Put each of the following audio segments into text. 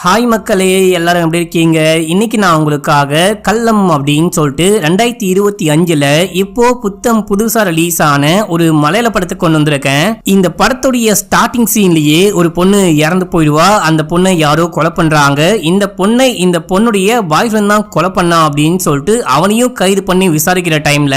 Hi மக்களே, எல்லாரும் எப்படி இருக்கீங்க? இன்னைக்கு நான் உங்களுக்காக கள்ளம் அப்படின்னு சொல்லிட்டு 2025ல இப்போ புத்தம் புதுசா ரிலீஸ் ஆன ஒரு மலையாள படத்தை கொண்டு வந்திருக்கேன். இந்த படத்துடைய ஸ்டார்டிங் சீன்லயே ஒரு பொண்ணு இறந்து போயிடுவா. அந்த பொண்ணை யாரோ கொலை பண்றாங்க. இந்த பொண்ணுடைய பாய் ஃப்ரெண்ட் தான் கொலை பண்ணா அப்படின்னு சொல்லிட்டு அவனையும் கைது பண்ணி விசாரிக்கிற டைம்ல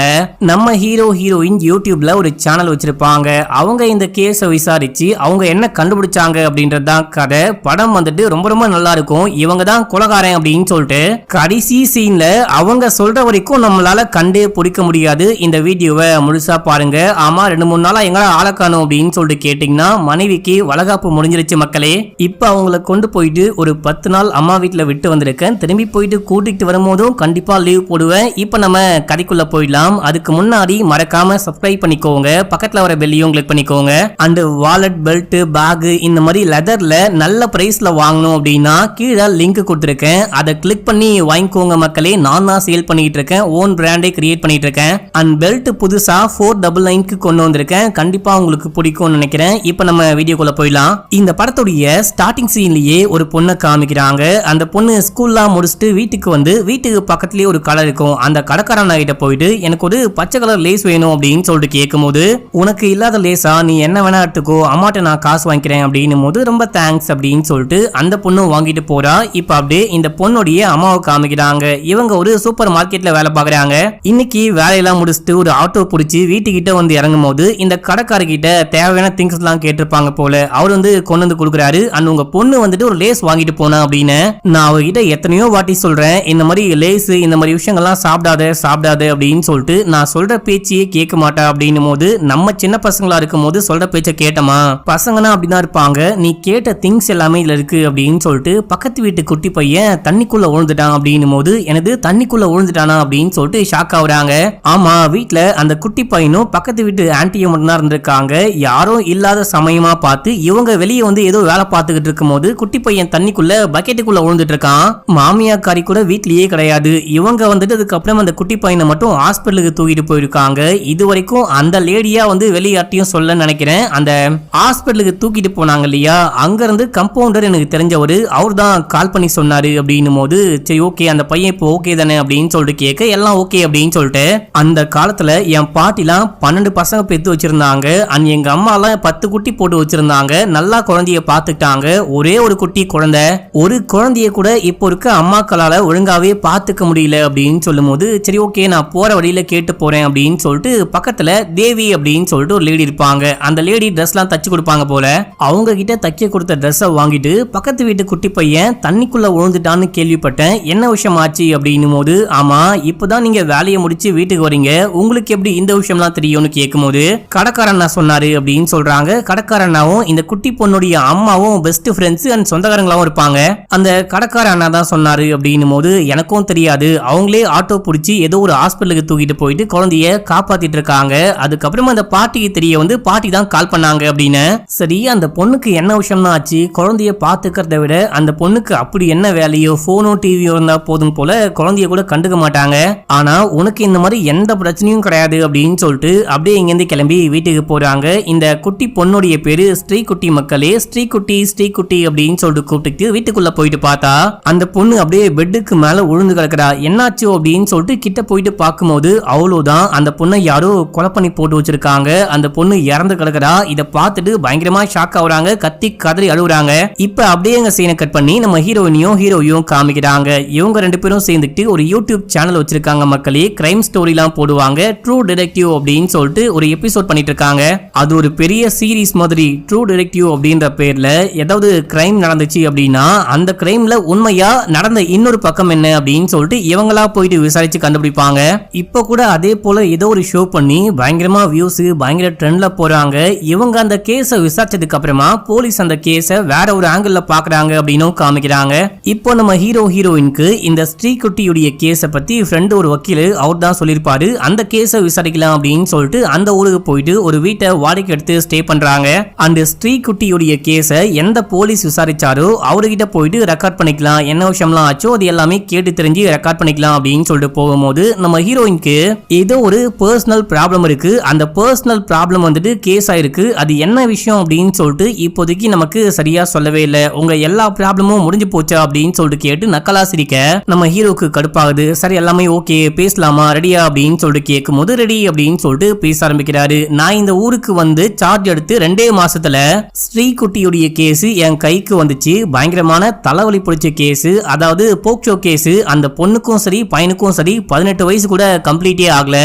நம்ம ஹீரோயின் யூடியூப்ல ஒரு சேனல் வச்சிருப்பாங்க. அவங்க இந்த கேஸை விசாரிச்சு அவங்க என்ன கண்டுபிடிச்சாங்க அப்படின்றதுதான் கதை. படம் வந்துட்டு ரொம்ப நல்லா இருக்கும். இவங்க தான் கொலைகாரன் அப்படின்னு சொல்லிட்டு கடைசி சீன்ல அவங்க சொல்ற வரைக்கும் நம்மளால கண்டே பிடிக்க முடியாது. இந்த வீடியோவை முழுசா பாருங்க. ஆமா, 2-3 நாளா எங்கடா ஆளக்கானோம் அப்படின்னு சொல்லிட்டு கேட்டீங்கன்னா மனைவிக்கு வளகாப்பு முடிஞ்சிருச்சு மக்களே. இப்ப அவங்களை கொண்டு போயிட்டு ஒரு 10 நாள் அம்மா வீட்டுல விட்டு வந்திருக்கேன். திரும்பி போயிட்டு கூட்டிட்டு வரும்போதும் கண்டிப்பா லீவ் போடுவேன். இப்ப நம்ம கதைக்குள்ள போயிடலாம். அதுக்கு முன்னாடி மறக்காம சப்ஸ்கிரைப் பண்ணிக்கோங்க, பக்கத்துல வர பெல்லையும் கிளிக் பண்ணிக்கோங்க. அண்ட் வாலெட், பெல்ட், பேக் இந்த மாதிரி லெதர்ல நல்ல பிரைஸ்ல வாங்கணும் அப்படின்னா கீழே லிங்க் கொடுத்திருக்கேன். அதை கிளிக் பண்ணி வாங்கிக்கோங்க மக்களே. நான் தான் சேல் பண்ணிட்டு இருக்கேன், ஓன் பிராண்டை கிரியேட் பண்ணிட்டு இருக்கேன். அண்ட் பெல்ட் புதுசா 499க்கு கொண்டு வந்திருக்கேன். கண்டிப்பா உங்களுக்கு பிடிக்கும்னு நினைக்கிறேன். இப்போ நம்ம வீடியோக்குள்ள போயிடலாம். இந்த படத்துடைய ஸ்டார்டிங் சீன்லயே ஒரு பொண்ணை காமிக்கிறாங்க. அந்த பொண்ணு ஸ்கூல்லாம் முடிச்சுட்டு வீட்டுக்கு வந்து வீட்டுக்கு பக்கத்துலயே ஒரு கடை இருக்கும். அந்த கடைக்காரன் கிட்ட போயிட்டு எனக்கு ஒரு பச்சை கலர் லேஸ் வேணும் அப்படின்னு சொல்லிட்டு கேட்கும்போது, உனக்கு இல்லாத லேஸா, நீ என்ன வேணா எடுத்துக்கோ, அம்மாட்ட நான் காசு வாங்கிக்கிறேன் அப்படின்னும் போது ரொம்ப தேங்க்ஸ் அப்படின்னு சொல்லிட்டு அந்த பொண்ணு வாங்கிட்டு போறா. இப்ப அப்படியே இந்த பொண்ணுடைய அம்மாவை காமிக்கிறாங்க. இவங்க ஒரு சூப்பர் மார்க்கெட்ல வேலை பாக்குறாங்க. இன்னைக்கு வேலையெல்லாம் முடிச்சுட்டு ஒரு ஆட்டோ பிடிச்சி வீட்டுக்கிட்ட வந்து இறங்கும் போது இந்த கடைக்காரர்கிட்ட தேவையான திங்ஸ் எல்லாம் கேட்டிருப்பாங்க போல. அவர் வந்து கொண்டு வந்து கொடுக்குறாரு. அண்ட் உங்க பொண்ணு வந்துட்டு ஒரு லேஸ் வாங்கிட்டு போனா அப்படின்னு நான் அவர்கிட்ட எத்தனையோ வாட்டி சொல்றேன், இந்த மாதிரி லேஸ் இந்த மாதிரி விஷயங்கள்லாம் சாப்பிடாத அப்படின்னு சொல்லிட்டு. நான் சொல்ற பேச்சையே கேட்க மாட்டா அப்படின்னும் போது, நம்ம சின்ன பசங்களா இருக்கும் போது சொல்ற பேச்சை கேட்டமா, பசங்கன்னா அப்படிதான் இருப்பாங்க, நீ கேட்ட திங்ஸ் எல்லாமே இதுல இருக்கு அப்படின்னு சொல்லிட்டு பக்கத்து வீட்டு குட்டி பையன் தண்ணிக்குள்ள விழுந்துட்டான் அப்படின்னும் போது, எனது தண்ணிக்குள்ள விழுந்துட்டானா அப்படின்னு சொல்லிட்டு ஷாக் ஆகுறாங்க. ஆமா, வீட்டுல அந்த குட்டி பையனும் பக்கத்து வீட்டு ஆன்டியும் மட்டும் தான் இருந்திருக்காங்க. யாரும் இல்லாத சமயமா பார்த்து இவங்க வெளியே வந்து ஏதோ வேலை பார்த்துக்கிட்டு இருக்கும் போது குட்டி பையன் தண்ணிக்குள்ள பக்கெட்டுக்குள்ள விழுந்துட்டு இருக்கான். மாமியாக்காரி கூட வீட்லயே கிடையாது. இவங்க வந்துட்டு அதுக்கப்புறம் அந்த குட்டி பையனை மட்டும் ஹாஸ்பிட்டலுக்கு தூக்கிட்டு போயிருக்காங்க. இது வரைக்கும் அந்த லேடியா வந்து வெளியாட்டியும் சொல்ல நினைக்கிறேன். அந்த ஹாஸ்பிட்டலுக்கு தூக்கிட்டு போனாங்க இல்லையா, அங்க இருந்து கம்பவுண்டர் எனக்கு தெரிஞ்சவரு, அவர் தான் கால் பண்ணி சொன்னாரு அப்படின்னும் போது, சரி ஓகே அந்த பையன் இப்போ ஓகே தானே அப்படின்னு சொல்லிட்டு கேட்க எல்லாம் ஓகே அப்படின்னு சொல்லிட்டு, அந்த காலத்துல என் பாட்டிலாம் 12 பசங்க பெத்து வச்சிருந்தாங்க. அண்ட் எங்க அம்மா எல்லாம் 10 குட்டி போட்டு வச்சிருந்தாங்க. நல்லா குழந்தைய பாத்துக்கிட்டாங்க. ஒரே ஒரு குட்டி குழந்தை, ஒரு குழந்தைய கூட இப்போ இருக்க அம்மாக்களால ஒழுங்காவே பாத்துக்க முடியல அப்படின்னு சொல்லும் போது, சரி ஓகே நான் போற வழியில கேட்டு போறேன் அப்படின்னு சொல்லிட்டு பக்கத்துல தேவி அப்படின்னு சொல்லிட்டு ஒரு லேடி இருப்பாங்க. அந்த லேடி ட்ரெஸ் எல்லாம் தச்சு கொடுப்பாங்க போல. அவங்க கிட்ட தைக்க கொடுத்த ட்ரெஸ்ஸை வாங்கிட்டு பக்கத்து வீட்டு குட்டி பையன் தண்ணிக்குள்ள விழுந்துட்டான்னு கேள்விப்பட்டேன், என்ன விஷயம் ஆச்சு அப்படின்னும் போது, ஆமா இப்பதான் நீங்க வேலையை முடிச்சு வீட்டுக்கு வரீங்க, உங்களுக்கு எப்படி இந்த விஷயம்லாம் தெரியும்னு கேட்கும் போது, கடைக்காரண்ணா சொன்னாரு அப்படின்னு சொல்றாங்க. கடைக்காரண்ணாவும் இந்த குட்டி பொண்ணுடைய அம்மாவும் பெஸ்ட் ஃப்ரெண்ட்ஸ் அண்ட் சொந்தக்காரங்களாவும் இருப்பாங்க. அந்த கடைக்கார அண்ணா தான் சொன்னாரு அப்படின்னும் போது, எனக்கும் தெரியாது, அவங்களே ஆட்டோ பிடிச்சி ஏதோ ஒரு ஹாஸ்பிட்டலுக்கு தூக்கிட்டு போயிட்டு குழந்தைய காப்பாத்திட்டு இருக்காங்க. அதுக்கப்புறமா அந்த பாட்டிக்கு தெரிய வந்து பாட்டி தான் கால் பண்ணாங்க அப்படின்னு. சரி, அந்த பொண்ணுக்கு என்ன விஷயம்னா ஆச்சு, குழந்தைய பாத்துக்கிறத விட அந்த பொண்ணுக்கு அப்படி என்ன வேலையோ போனோ டிவியோ இருந்தா போதும் போல, குழந்தைய கூட கண்டுக்க மாட்டாங்க. ஆனா உனக்கு இந்த மாதிரி எந்த பிரச்சனையும் கிடையாது அப்படின்னு சொல்லிட்டு அப்படியே இங்கிருந்து கிளம்பி வீட்டுக்கு போறாங்க. இந்த குட்டி பொண்ணுடைய பேரு ஸ்ரீகுட்டி மக்களே. ஸ்ரீகுட்டி அப்படின்னு சொல்லிட்டு கூப்பிட்டு வீட்டுக்குள்ள போயிட்டு பார்த்தா அந்த பொண்ணு அப்படியே பெட்டுக்கு மேல உழுந்து கிடக்குறா. என்னாச்சு அப்படின்னு சொல்லிட்டு கிட்ட போயிட்டு பார்க்கும்போது, அவ்வளவுதான், அந்த பொண்ணை யாரோ கொலை பண்ணி போட்டு வச்சிருக்காங்க. அந்த பொண்ணு இறந்து கிடக்குறா. இதை பார்த்துட்டு பயங்கரமா ஷாக் ஆகுறாங்க, கத்தி கதறி அழுகுறாங்க. இப்ப அப்படியே எங்க சீனை கட் பண்ணி நம்ம ஹீரோயும் காமிக்கிறாங்க. இவங்க 2 பேரும் சேர்ந்துட்டு ஒரு யூடியூப் சேனல் வச்சிருக்காங்க மக்களே. கிரைம் ஸ்டோரி எல்லாம் போடுவாங்க. ட்ரூ டிடெக்டிவ் அப்படின்னு சொல்லிட்டு ஒரு எபிசோட் பண்ணிட்டு இருக்காங்க. அது ஒரு பெரிய சீரீஸ் மாதிரி. ட்ரூ டிடெக்டிவ் அப்படின்ற பேர்ல ஏதாவது கிரைம் நடந்துச்சு அப்படின்னா அந்த கிரைம்ல உண்மையா நடந்த இன்னொரு பக்கம் என்ன அப்படின்னு சொல்லிட்டு இவங்களா போயிட்டு விசாரிச்சு கண்டுபிடிப்பாங்க. இப்ப கூட அதே போல ஏதோ ஒரு ஷோ பண்ணி பயங்கரமா வியூஸ், பயங்கர ட்ரெண்ட்ல போறாங்க. இவங்க அந்த கேஸை விசாரிச்சதுக்கு அப்புறமா போலீஸ் அந்த கேஸை வேற ஒரு ஆங்கிள் பாக்குறாங்க அப்படின்னு காமிக்கிறாங்க. இப்போ நம்ம ஹீரோயினுக்கு இந்த ஸ்ரீகுட்டியுடைய கேஸை பத்தி ஃப்ரெண்ட் ஒரு வக்கீல் அவர் தான் சொல்லிருப்பாரு. அந்த கேஸை விசாரிக்கலாம் அப்படின்னு சொல்லிட்டு அந்த ஊருக்கு போயிட்டு ஒரு வீட்டை வாடகை எடுத்து ஸ்டே பண்றாங்க. அந்த ஸ்ரீகுட்டியுடைய கேஸை எந்த போலீஸ் விசாரிச்சாரோ அவர்கிட்ட போயிட்டு ரெக்கார்ட் பண்ணிக்கலாம், என்ன விஷயம்லாம் ஆச்சோ அது எல்லாமே கேட்டு தெரிஞ்சு ரெக்கார்ட் பண்ணிக்கலாம் அப்படின்னு சொல்லிட்டு போகும்போது, நம்ம ஹீரோயினுக்கு ஏதோ ஒரு பர்சனல் ப்ராப்ளம் இருக்கு. அந்த பர்சனல் ப்ராப்ளம் வந்துட்டு கேஸ் ஆயிருக்கு. அது என்ன விஷயம் அப்படின்னு சொல்லிட்டு இப்போதைக்கு நமக்கு சரியா சொல்லவே இல்லை. உங்க எல்லா ப்ராப்ளமும் முடிஞ்சு போச்சா அப்படின்னு சொல்லிட்டு கேட்டு நக்கலா சிரிக்க நம்ம ஹீரோக்கு கடுப்பாகுது. சரி எல்லாமே ஓகே பேசலாமா ரெடியா அப்படின்னு சொல்லிட்டு கேட்கும் போது ரெடி அப்படின்னு சொல்லிட்டு பேச ஆரம்பிக்கிறாரு. நான் இந்த ஊருக்கு வந்து சார்ஜ் எடுத்து 2 மாசத்துல ஸ்ரீகுட்டியுடைய கேஸ் என் கைக்கு வந்துச்சு. பயங்கரமான தலைவலி பிடிச்ச கேஸ், அதாவது போக்சோ கேஸ். அந்த பொண்ணுக்கும் சரி பையனுக்கும் சரி 18 வயசு கூட கம்ப்ளீட்டே ஆகல.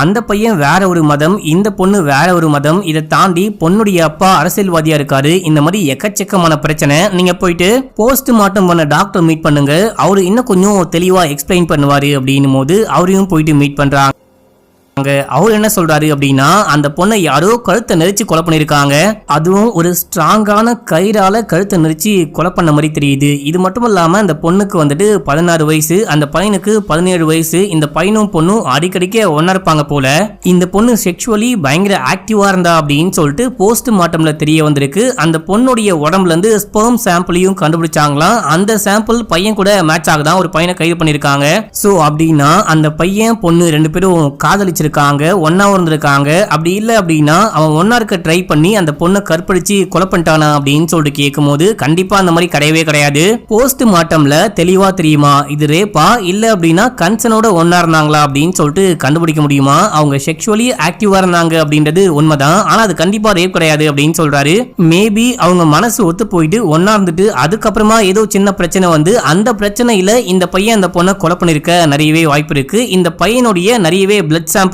அந்த பையன் வேற ஒரு மதம், இந்த பொண்ணு வேற ஒரு மதம். இதை தாண்டி பொண்ணுடைய அப்பா அரசியல்வாதியா இருக்காரு. இந்த மாதிரி எக்கச்சக்கமான பிரச்சனை. நீங்க போயிட்டு போஸ்ட் மார்ட்டம் பண்ண டாக்டர் மீட் பண்ணுங்க, அவரு இன்னும் கொஞ்சம் தெளிவா எக்ஸ்பிளைன் பண்ணுவாரு அப்படின்னும் போது அவரையும் போயிட்டு மீட் பண்றாங்க. அவர் என்ன சொல்றாரு அப்படின்னா, அந்த பொண்ணை யாரோ கழுத்தை நெரிச்சு கொலை பண்ணிருக்காங்க. அதுவும் ஒரு ஸ்ட்ராங்கான கயிறால கழுத்தை நெரிச்சு கொலை பண்ண மாதிரி தெரியுது. இது மட்டும் இல்லாம அந்த பொண்ணுக்கு வந்துட்டு 16 வயசு, அந்த பையனுக்கு 17 வயசு. இந்த பையனும் பொண்ணும் அடிக்கடிக்க ஒன்னா இருப்பாங்க போல. இந்த பொண்ணு செக்ஷுவலி பயங்கர ஆக்டிவா இருந்தா அப்படின்னு சொல்லிட்டு போஸ்ட் மார்ட்டம்ல தெரிய வந்திருக்கு. அந்த பொண்ணுடைய உடம்புல இருந்து ஸ்பெர்ம் சாம்பிளையும் கண்டுபிடிச்சாங்களாம். அந்த சாம்பிள் பையன் கூட மேட்ச் ஆகுதான். ஒரு பையனை கைது பண்ணிருக்காங்க. சோ அப்படின்னா அந்த பையன் பொண்ணு 2 பேரும் காதலிச்சு ஒன்னா இருந்திருக்காங்க. அப்படி இல்ல அப்படின்னா அவன் ஒன்னா இருக்க ட்ரை பண்ணி அந்த பொண்ணை கற்பழிச்சு கொலை பண்ணிட்டானா அப்படின்னு சொல்லிட்டு கேட்கும் போது கண்டிப்பா அந்த மாதிரி கிடையவே கிடையாது. போஸ்ட் மார்ட்டம்ல தெளிவா தெரியுமா இது ரேப்பா இல்ல அப்படின்னா கன்சனோட ஒன்னா இருந்தாங்களா அப்படின்னு சொல்லிட்டு கண்டுபிடிக்க முடியுமா. அவங்க செக்ஷுவலி ஆக்டிவா இருந்தாங்க அப்படின்றது உண்மைதான், ஆனா அது கண்டிப்பா ரேப் கிடையாது அப்படின்னு சொல்றாரு. மேபி அவங்க மனசு ஒத்து போயிட்டு ஒன்னா இருந்துட்டு அதுக்கப்புறமா ஏதோ சின்ன பிரச்சனை வந்து அந்த பிரச்சனையில இந்த பையன் அந்த பொண்ணை கொலை பண்ணிருக்க நிறையவே வாய்ப்பு இருக்கு. இந்த பையனுடைய நிறையவே பிளட் சாம்பிள்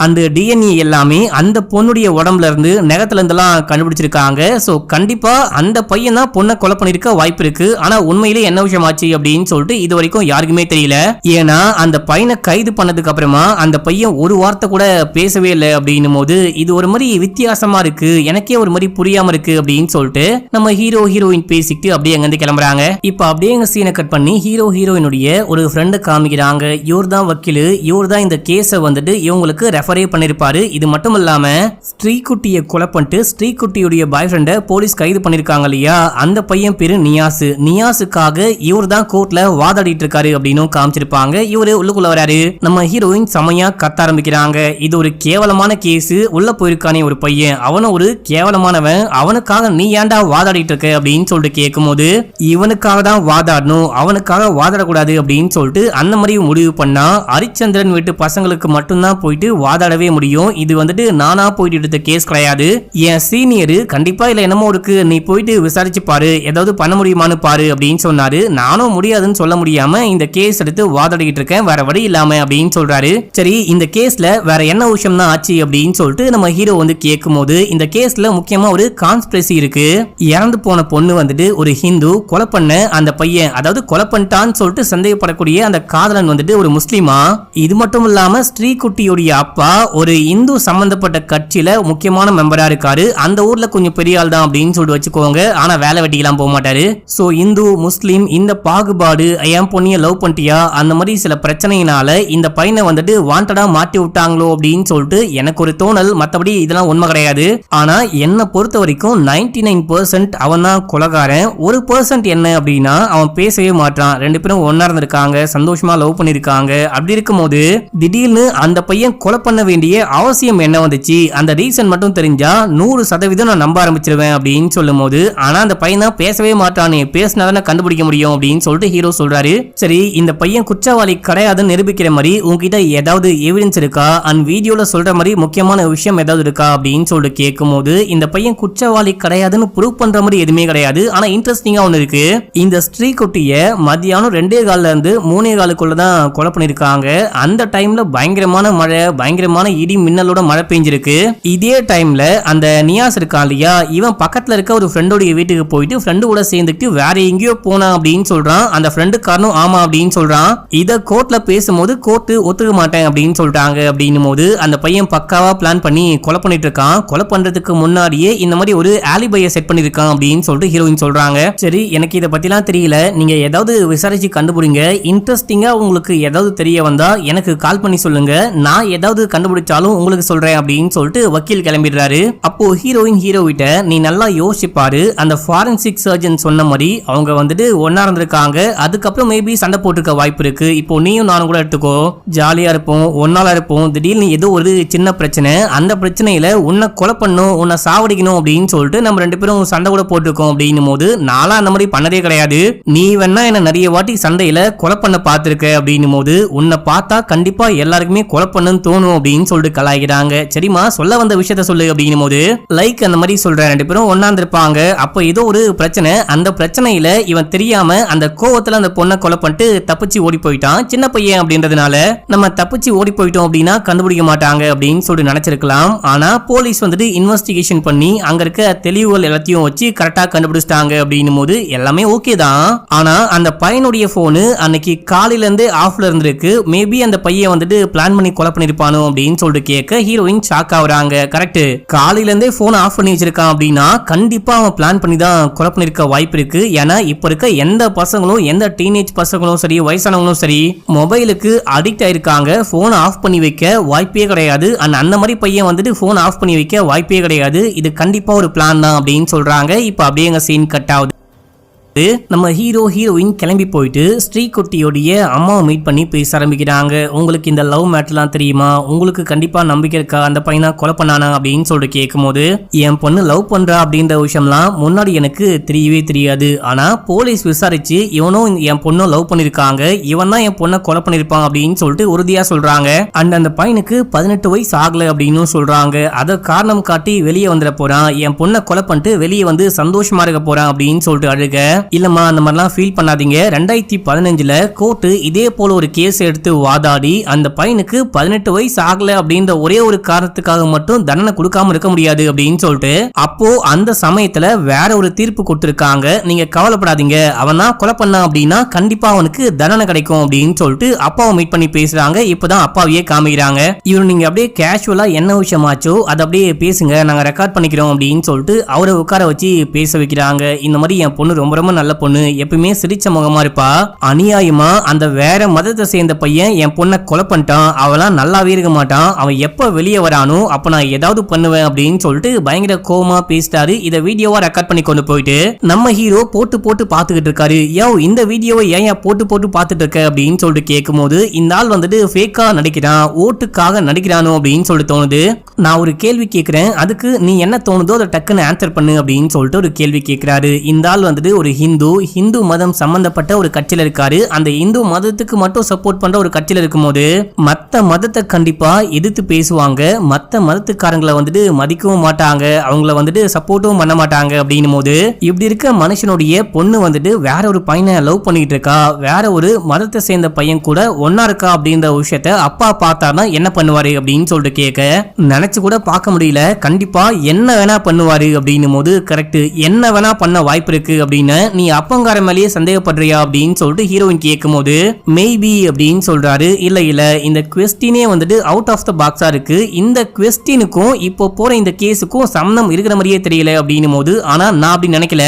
அந்த டிஎன்ஏ எல்லாமே அந்த பொண்ணுடைய உடம்புல இருந்து நகத்துல இருந்தெல்லாம் கண்டுபிடிச்சிருக்காங்க. சோ கண்டிப்பா அந்த பையன் தான் பொண்ணை கொலை பண்ணிருக்க வாய்ப்பு இருக்கு. ஆனா உண்மையிலே என்ன விஷயம் ஆச்சு அப்படின்னு சொல்லிட்டு இது வரைக்கும் யாருக்குமே தெரியல. ஏன்னா அந்த பையனை கைது பண்ணதுக்கு அப்புறமா அந்த பையன் ஒரு வார்த்தை கூட பேசவே இல்லை அப்படின்னும் போது இது ஒரு மாதிரி வித்தியாசமா இருக்கு, எனக்கே ஒரு மாதிரி புரியாம இருக்கு அப்படின்னு சொல்லிட்டு நம்ம ஹீரோ ஹீரோயின் பேசிக்கிட்டு அப்படியே அங்க இருந்து கிளம்புறாங்க. இப்ப அப்படியே எங்க சீனை கட் பண்ணி ஹீரோ ஹீரோயினுடைய ஒரு ஃப்ரெண்டு காமிக்கிறாங்க. இவர் தான் வக்கீல், இவர் தான் இந்த கேஸை வந்துட்டு இவங்களுக்கு ரெஃபரே பண்ணிருப்பாரு. இது மட்டும் இல்லாம ஸ்ரீகுட்டியை கொலை பண்ணிட்டு ஸ்ரீகுட்டியுடைய பாய் ஃப்ரெண்ட போலீஸ் கைது பண்ணிருக்காங்க இல்லையா, அந்த பையன் பேரு நியாஸ். நியாஸுக்காக இவர் தான் கோர்ட்ல வாதாடிட்டு இருக்காரு அப்படின்னு காமிச்சிருப்பாங்க. இவரு உள்ளுக்குள்ள வராரு. நம்ம ஹீரோயின் செமையா கத்த ஆரம்பிக்கிறாங்க. இது ஒரு கேவலமான கேஸ், உள்ள போயிருக்கானே ஒரு பையன், அவனும் ஒரு கேவலமானவன், அவனுக்காக நீ ஏன்டா வாதாடிட்டு இருக்க அப்படின்னு சொல்லிட்டு கேட்கும் போது இவனுக்காக தான் வாதாடணும், அவனுக்காக வாதாடக்கூடாது அப்படின்னு சொல்லிட்டு அந்த மாதிரி முடிவு பண்ணா ஹரிச்சந்திரன் வீட்டு பசங்களுக்கு மட்டும்தான் போயிட்டு வாதாடவே முடியும். இது வந்துட்டு நானா போயிட்டு எடுத்த கேஸ் கிடையாது. என் சீனியர் கண்டிப்பா இல்ல என்னமோ இருக்கு, நீ போயிட்டு விசாரிச்சு பாரு, ஏதாவது பண்ண முடியுமான்னு பாரு அப்படின்னு சொன்னாரு. நானும் முடியாதுன்னு சொல்ல முடியாம இந்த கேஸ் எடுத்து வாதாடிட்டு இருக்கேன், வேற வழி இல்லாம அப்படின்னு சொல்றாரு. சரி இந்த கேஸ்ல வேற என்ன விஷயம் தான் ஆச்சு அப்படின்னு சொல்லிட்டு நம்ம ஹீரோ வந்து கேட்கும் போது இந்த கேஸ்ல முக்கியமா ஒரு கான்ஸ்பிரசி இருக்கு. இறந்து போன பொண்ணு வந்துட்டு ஒரு ஹிந்து, கொலை பண்ண அந்த பையன் அதாவது கொலை பண்ணிட்டான்னு சொல்லிட்டு சந்தேகப்படக்கூடிய அந்த காதலன் வந்துட்டு ஒரு முஸ்லிமா. இது மட்டும் இல்லாம ஸ்ரீகுட்டியுடைய அப்பா ஒரு இந்து சம்பந்தப்பட்ட கட்சியில முக்கியமான மெம்பரா இருக்காரு. அந்த ஊர்ல கொஞ்சம் பெரிய ஆள் தான் அப்படின்னு சொல்லிட்டு வச்சுக்கோங்க, ஆனா வேலை வெட்டிக்கலாம் போக மாட்டாரு. சோ இந்து முஸ்லிம் இந்த பாகுபாடு, என் பொண்ணிய லவ் பண்ணிட்டியா அந்த மாதிரி சில பிரச்சனையினால இந்த பையனை வந்துட்டு வாண்டடா மாட்டி விட்டாங்களோ அப்படின்னு சொல்லிட்டு எனக்கு ஒரு தோணல். மத்தபடி இதெல்லாம் உண்மை கிடையாது. ஆனா என்ன பொறுத்த வரைக்கும் 99% அவன் தான் கொலைகாரன். 1% என்ன அப்படின்னா அவன் பேசவே மாட்டான். 2 பேரும் ஒன்னா இருந்திருக்காங்க, சந்தோஷமா லவ் பண்ணிருக்காங்க. அப்படி இருக்கும்போது திடீர்னு அந்த பையன் கொலை பண்ண வேண்டிய அவசியம் என்ன வந்துச்சு, அந்த ரீசன் மட்டும் தெரிஞ்சா 100% நான் நம்ப ஆரம்பிச்சிருவேன் அப்படின்னு சொல்லும் போது, ஆனா அந்த பையன் தான் பேசவே மாட்டானே, பேசினாதான் கண்டுபிடிக்க முடியும் அப்படின்னு சொல்லிட்டு ஹீரோ சொல்றாரு. சரி இந்த பையன் குற்றவாளி கிடையாதுன்னு நிரூபிக்கிற மாதிரி உங்ககிட்ட ஏதாவது எவிடன்ஸ் இருக்கா, அண்ட் வீடியோல சொல்ற மாதிரி முக்கியமான விஷயம் ஏதாவது இருக்கா அப்படின்னு சொல்லிட்டு கேட்கும் போது இந்த பையன் குற்றவாளி கிடையாதுன்னு ப்ரூவ் பண்ற மாதிரி எதுவுமே கிடையாது. ஆனா இன்ட்ரெஸ்டிங்கா ஒண்ணு இருக்கு. இந்த ஸ்ரீகுட்டிய மதியானம் 2:15 இருந்து 3:15 தான் கொலை பண்ணிருக்காங்க. அந்த டைம்ல பயங்கரமான மழை, பயங்கரமான இடி மின்னலோட மழை பெஞ்சிருக்கு. இதே டைம்ல அந்த நியாஸ் இருக்கான் இல்லையா, இவன் பக்கத்துல இருக்க ஒரு ஃப்ரெண்டோடைய வீட்டுக்கு போயிட்டு ஃப்ரெண்டு கூட சேர்ந்துட்டு வேற எங்கேயோ போனா அப்படின்னு சொல்றான். அந்த ஃப்ரெண்டு காரணம் ஆமா அப்படின்னு சொல்றான். இத கோர்ட்ல பேசும்போது கோர்ட் ஒத்துக்க மாட்டேன் அப்படின்னு சொல்றாங்க. அப்படின்னும் போது அந்த பையன் பக்காவா பிளான் பண்ணி கொலை பண்ணிட்டு இருக்கான். கொலை பண்றதுக்கு முன்னாடியே இந்த மாதிரி ஒரு ஆலிபையை செட் பண்ணிருக்கான் அப்படின்னு சொல்லிட்டு ஹீரோயின் சொல்றாங்க. சரி எனக்கு இத பத்திலாம் தெரியல, நீங்க ஏதாவது விசாரிச்சு கண்டுபிடிங்க, இன்ட்ரெஸ்டிங்கா உங்களுக்கு ஏதாவது தெரிய வந்தா எனக்கு கால் பண்ணி சொல்லுங்க, நான் நான் ஏதாவது கண்டுபிடிச்சாலும் உங்களுக்கு சொல்றேன் அப்படின்னு சொல்லிட்டு வக்கீல் கிளம்பிடுறாரு. அப்போ ஹீரோ கிட்ட நீ நல்லா யோசிப்பாரு, அந்த ஃபாரன்சிக் சர்ஜன் சொன்ன மாதிரி அவங்க வந்துட்டு ஒன்னா இருந்திருக்காங்க, அதுக்கப்புறம் மேபி சண்டை போட்டுருக்க வாய்ப்பு இருக்கு. இப்போ நீயும் நானும் கூட எடுத்துக்கோ, ஜாலியா இருப்போம், ஒன்னால இருப்போம், திடீர்னு ஏதோ ஒரு சின்ன பிரச்சனை, அந்த பிரச்சனையில உன்னை கொலை பண்ணும், உன்னை சாவடிக்கணும் அப்படின்னு சொல்லிட்டு நம்ம ரெண்டு பேரும் சண்டை கூட போட்டுருக்கோம் அப்படின்னும் போது நாளா அந்த மாதிரி பண்ணதே கிடையாது, நீ வேணா என்ன நிறைய வாட்டி சண்டையில கொலை பண்ண பார்த்திருக்க அப்படின்னும் போது உன்னை பார்த்தா கண்டிப்பா எல்லாருக்குமே கொலை பண்ணுன்னு தோணும் அப்படின்னு சொல்லிட்டு கலாய்க்கிறாங்க. சரிமா சொல்ல வந்த விஷயத்த சொல்லு அப்படின்னும் போது லைக் அந்த மாதிரி சொல்ற ரெண்டு பேரும் ஒன்னாந்திருப்பாங்க. அப்ப ஏதோ ஒரு பிரச்சனை, அந்த பிரச்சனையில இவன் தெரியாம அந்த கோவத்துல அந்த பொண்ணை கொலை பண்ணிட்டு தப்பிச்சு ஓடி போயிட்டான். சின்ன பையன் அப்படின்றதுனால நம்ம தப்பிச்சு ஓடி போயிட்டோம் அப்படின்னா கண்டுபிடிக்க மாட்டாங்க அப்படின்னு சொல்லிட்டு நினைச்சிருக்கலாம். ஆனா போலீஸ் வந்துட்டு இன்வெஸ்டிகேஷன் பண்ணி அங்க இருக்க தெளிவுகள் எல்லாத்தையும் வச்சு கரெக்டா கண்டுபிடிச்சிட்டாங்க அப்படின்னும் போது எல்லாமே ஓகே தான். ஆனா அந்த பையனுடைய போனு அன்னைக்கு காலையில இருந்து ஆஃப்ல இருந்திருக்கு. மேபி அந்த பையன் வந்துட்டு பிளான் பண்ணி கொலை பண்ணிருப்பானோ அப்படின்னு சொல்லிட்டு கேட்க ஹீரோயின் ஷாக் ஆகுறாங்க. கரெக்ட், காலையில இருந்தே போன் ஆஃப் பண்ணி வச்சிருக்கான் அப்படின்னா கண்டிப்பா அவன் பிளான் பண்ணி தான் கொலை பண்ணிருக்க வாய்ப்பு இருக்கு. ஏன்னா இப்ப இருக்க எந்த பசங்களும், எந்த டீனேஜ் பசங்களும் சரி, வயசானவங்களும் சரி, மொபைலுக்கு அடிக்ட் ஆயிருக்காங்க. போன் ஆஃப் பண்ணி வைக்க வாய்ப்பே கிடையாது. அந்த மாதிரி பையன் வந்துட்டு போன் ஆஃப் பண்ணி வைக்க வாய்ப்பே கிடையாது. இது கண்டிப்பா ஒரு பிளான் தான் அப்படின்னு சொல்றாங்க. இப்ப அப்படியே எங்க சீன் கட் ஆகுது. நம்ம ஹீரோயின் கிளம்பி போயிட்டு ஸ்ரீகுட்டியோடைய அம்மாவை மீட் பண்ணி பேச ஆரம்பிக்கிறாங்க. உங்களுக்கு இந்த லவ் மேட்டர்லாம் தெரியுமா, உங்களுக்கு கண்டிப்பா நம்பிக்கை இருக்கா, அந்த பையனா கொலை பண்ணானா அப்படின்னு சொல்லிட்டு கேட்கும் போது என் பொண்ணு லவ் பண்றா அப்படின்ற விஷயம்லாம் முன்னாடி எனக்கு தெரியவே தெரியாது. ஆனா போலீஸ் விசாரிச்சு இவனும் என் பொண்ணும் லவ் பண்ணிருக்காங்க, இவன் தான் என் பொண்ணை கொலை பண்ணிருப்பான் அப்படின்னு சொல்லிட்டு உறுதியா சொல்றாங்க. அந்த பையனுக்கு 18 வயசு ஆகல அப்படின்னு சொல்றாங்க. அதை காரணம் காட்டி வெளியே வந்துட போறான், என் பொண்ணை கொலை பண்ணிட்டு வெளியே வந்து சந்தோஷமா இருக்க போறான் அப்படின்னு சொல்லிட்டு அழுக. இல்லம்மா அந்த மாதிரிலாம் ஃபீல் பண்ணாதீங்க, 2015 கோர்ட்டு இதே போல ஒரு கேஸ் எடுத்து வாதாடி அந்த பையனுக்கு 18 வயசு ஆகல அப்படின்ற ஒரே ஒரு காரணத்துக்காக மட்டும் தண்டனை கொடுக்காம இருக்க முடியாது அப்படின்னு சொல்லிட்டு அப்போ அந்த சமயத்துல வேற ஒரு தீர்ப்பு கொடுத்திருக்காங்க. நீங்க கவலைப்படாதீங்க, அவன் தான் கொலை பண்ணான் அப்படின்னா கண்டிப்பா அவனுக்கு தண்டனை கிடைக்கும் அப்படின்னு சொல்லிட்டு அப்பாவை மீட் பண்ணி பேசுறாங்க. இப்பதான் அப்பாவையே காமிக்கிறாங்க. இவரு நீங்க அப்படியே கேஷுவலா என்ன விஷயமாச்சோ அதை அப்படியே பேசுங்க, நாங்க ரெக்கார்ட் பண்ணிக்கிறோம் அப்படின்னு சொல்லிட்டு அவரை உட்கார வச்சு பேச வைக்கிறாங்க. இந்த மாதிரி என் பொண்ணு ரொம்ப ரொம்ப நல்ல பொண்ணு, எப்பவுமே சிரிச்ச முகமா இருப்பா, அநியாயமா அந்த வேற மதத்தை சேர்ந்த பையன் என் பொண்ணை கொலை பண்ணிட்டான், அவெல்லாம் நல்லாவே இருக்க மாட்டான், அவன் எப்ப வெளியே வரானோ அப்ப நான் ஏதாவது பண்ணுவேன் அப்படின்னு சொல்லிட்டு பயங்கர கோவமா பேசிட்டாரு. இத வீடியோவா ரெக்கார்ட் பண்ணி கொண்டு போயிட்டு நம்ம ஹீரோ போட்டு போட்டு பாத்துக்கிட்டு இருக்காரு. யோ இந்த வீடியோவை ஏன் போட்டு போட்டு பாத்துட்டு இருக்க அப்படின்னு சொல்லிட்டு கேட்கும் போது இந்த ஆள் வந்துட்டு ஃபேக்கா நடிக்கிறான், ஓட்டுக்காக நடிக்கிறானோ அப்படின்னு சொல்லிட்டு தோணுது. நான் ஒரு கேள்வி கேட்கிறேன், அதுக்கு நீ என்ன தோணுதோ அதை டக்குன்னு ஆன்சர் பண்ணு அப்படின்னு சொல்லிட்டு ஒரு கேள்வி கேட்கிறாரு. இந்த ஆள் வந்துட்டு ஒரு ஹிந்து மதம் சம்பந்தப்பட்ட ஒரு கட்சியில இருக்காரு. அந்த இந்து மதத்துக்கு மட்டும் சப்போர்ட் பண்ற ஒரு கட்சியில இருக்கும்போது மத்த மதத்தை கண்டிப்பா எதிர்த்து பேசுவாங்க, மத்த மதத்துக்காரங்களை வந்துட்டு மதிக்கவும் மாட்டாங்க, அவங்கள வந்துட்டு சப்போர்ட்டும் பண்ண மாட்டாங்க. அப்படின்னும் போது இப்படி இருக்க மனுஷனுடைய பொண்ணு வந்துட்டு வேற ஒரு பையனை லவ் பண்ணிட்டு இருக்கா, வேற ஒரு மதத்தை சேர்ந்த பையன் கூட ஒன்னா இருக்கா அப்படின்ற விஷயத்த அப்பா பார்த்தாருன்னா என்ன பண்ணுவாரு அப்படின்னு சொல்லிட்டு கேட்க நினைச்சு கூட பார்க்க முடியல. கண்டிப்பா என்ன வேணா பண்ணுவாரு அப்படின்னும் போது கரெக்ட், என்ன வேணா பண்ண வாய்ப்பு இருக்கு அப்படின்னு நீ அப்பங்கார மேலேயே சந்தேகப்படுறியா அப்படின்னு சொல்லிட்டு ஹீரோயின் கேட்கும் போது மேபி அப்படின்னு சொல்றாரு. இல்ல இந்த குவெஸ்டினே வந்துட்டு அவுட் ஆஃப் த பாக்ஸா இருக்கு, இந்த குவெஸ்டினுக்கும் இப்போ போற இந்த கேஸுக்கும் சம்பந்தம் இருக்கிற மாதிரியே தெரியல அப்படின்னும் போது ஆனா நான் அப்படி நினைக்கல,